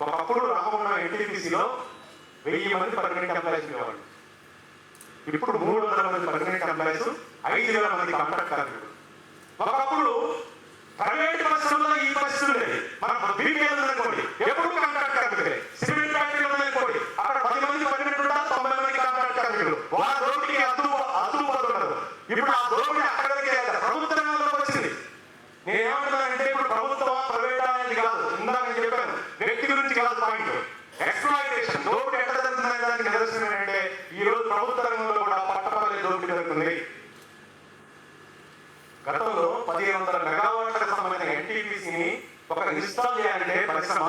ఒకప్పుడు రామగుండం ఎన్టీపీసీలో 1000 మంది పర్మనెంట్ ఎంప్లాయీస్ ఉండేవాళ్ళు. ఇప్పుడు 300 మంది పర్మనెంట్ ఎంప్లాయీస్, 5,000 మంది కాంట్రాక్ట్ కార్మికులు. ఒకప్పుడు ప్రైవేట్ పరిశ్రమలో ఈ పరిస్థితి ఉండేది. మనం బీపీఎల్ ఉందనుకోండి, ఎప్పుడు కాంట్రాక్ట్ కార్మికులే. సిమెంట్ ఫ్యాక్టరీ ఉందనుకోండి, అక్కడ 10 మంది పర్మనెంట్ ఉంటారు, 90 మంది కాంట్రాక్ట్ కార్మికులు. వాళ్ళ దోపిడీకి అతుపోతున్నారు. ఇప్పుడు ఆ దోపిడీ అక్కడికి ప్రభుత్వ రంగంలోకి వచ్చింది. నేనేమంటున్నానంటే ఇప్పుడు ప్రభుత్వం ప్రైవేట్ అనేది కాదు, ఇందాక నేను చెప్పాను, వ్యక్తి గురించి కాదు పాయింట్. ఎక్స్ప్లాయిటేషన్, దోపిడీ ఎక్కడ జరుగుతుందనే దానికి నిదర్శనం ఏంటంటే ఈ రోజు ప్రభుత్వ రంగంలో కూడా పట్టపగలే దోపిడీ జరుగుతుంది. గతంలో 1,500 మెగావాట్లకు సంబంధించిన ఎన్టీపీసీని ఒక ఇన్స్టాల్ చేయాలంటే పరిశ్రమ,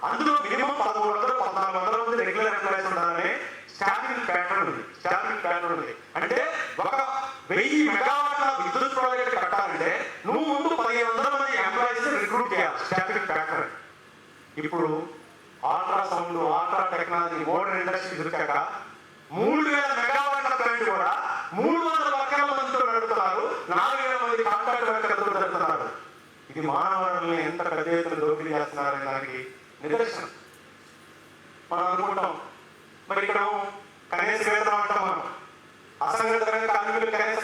అందులో మినిమం 1,300-1,400 మంది రెగ్యులర్ ఎంప్లాయీస్ ఉండాలని స్టాఫింగ్ ప్యాటర్న్ ఉంది. అంటే ఒక 1000 మెగావాట్ల విద్యుత్ ప్రాజెక్ట్ కట్టాలంటే నువ్వు ముందు 1,500 మంది ఎంప్లాయీస్ రిక్రూట్ చేయాలి, స్టాఫింగ్ ప్యాటర్న్. ఇప్పుడు ultrasound, ultra technology, modern industry దొరికాక 3,000 మెగావాట్ల ప్లాంట్ కూడా 300 వర్కర్ల మందితో నడుపుతున్నారు, 4,000 మంది కాంట్రాక్ట్ వర్కర్లతో నడుపుతున్నారు. ఇది మానవులని ఎంత పెద్ద ఎత్తున దోపిడీ చేస్తున్నారనే దానికి నిదర్శనం. మనం అనుకుంటాం మరి ఇక్కడ కనీస వేతనం అంటాం, మనం అసంఘటిత రంగ కార్మికులు కనీస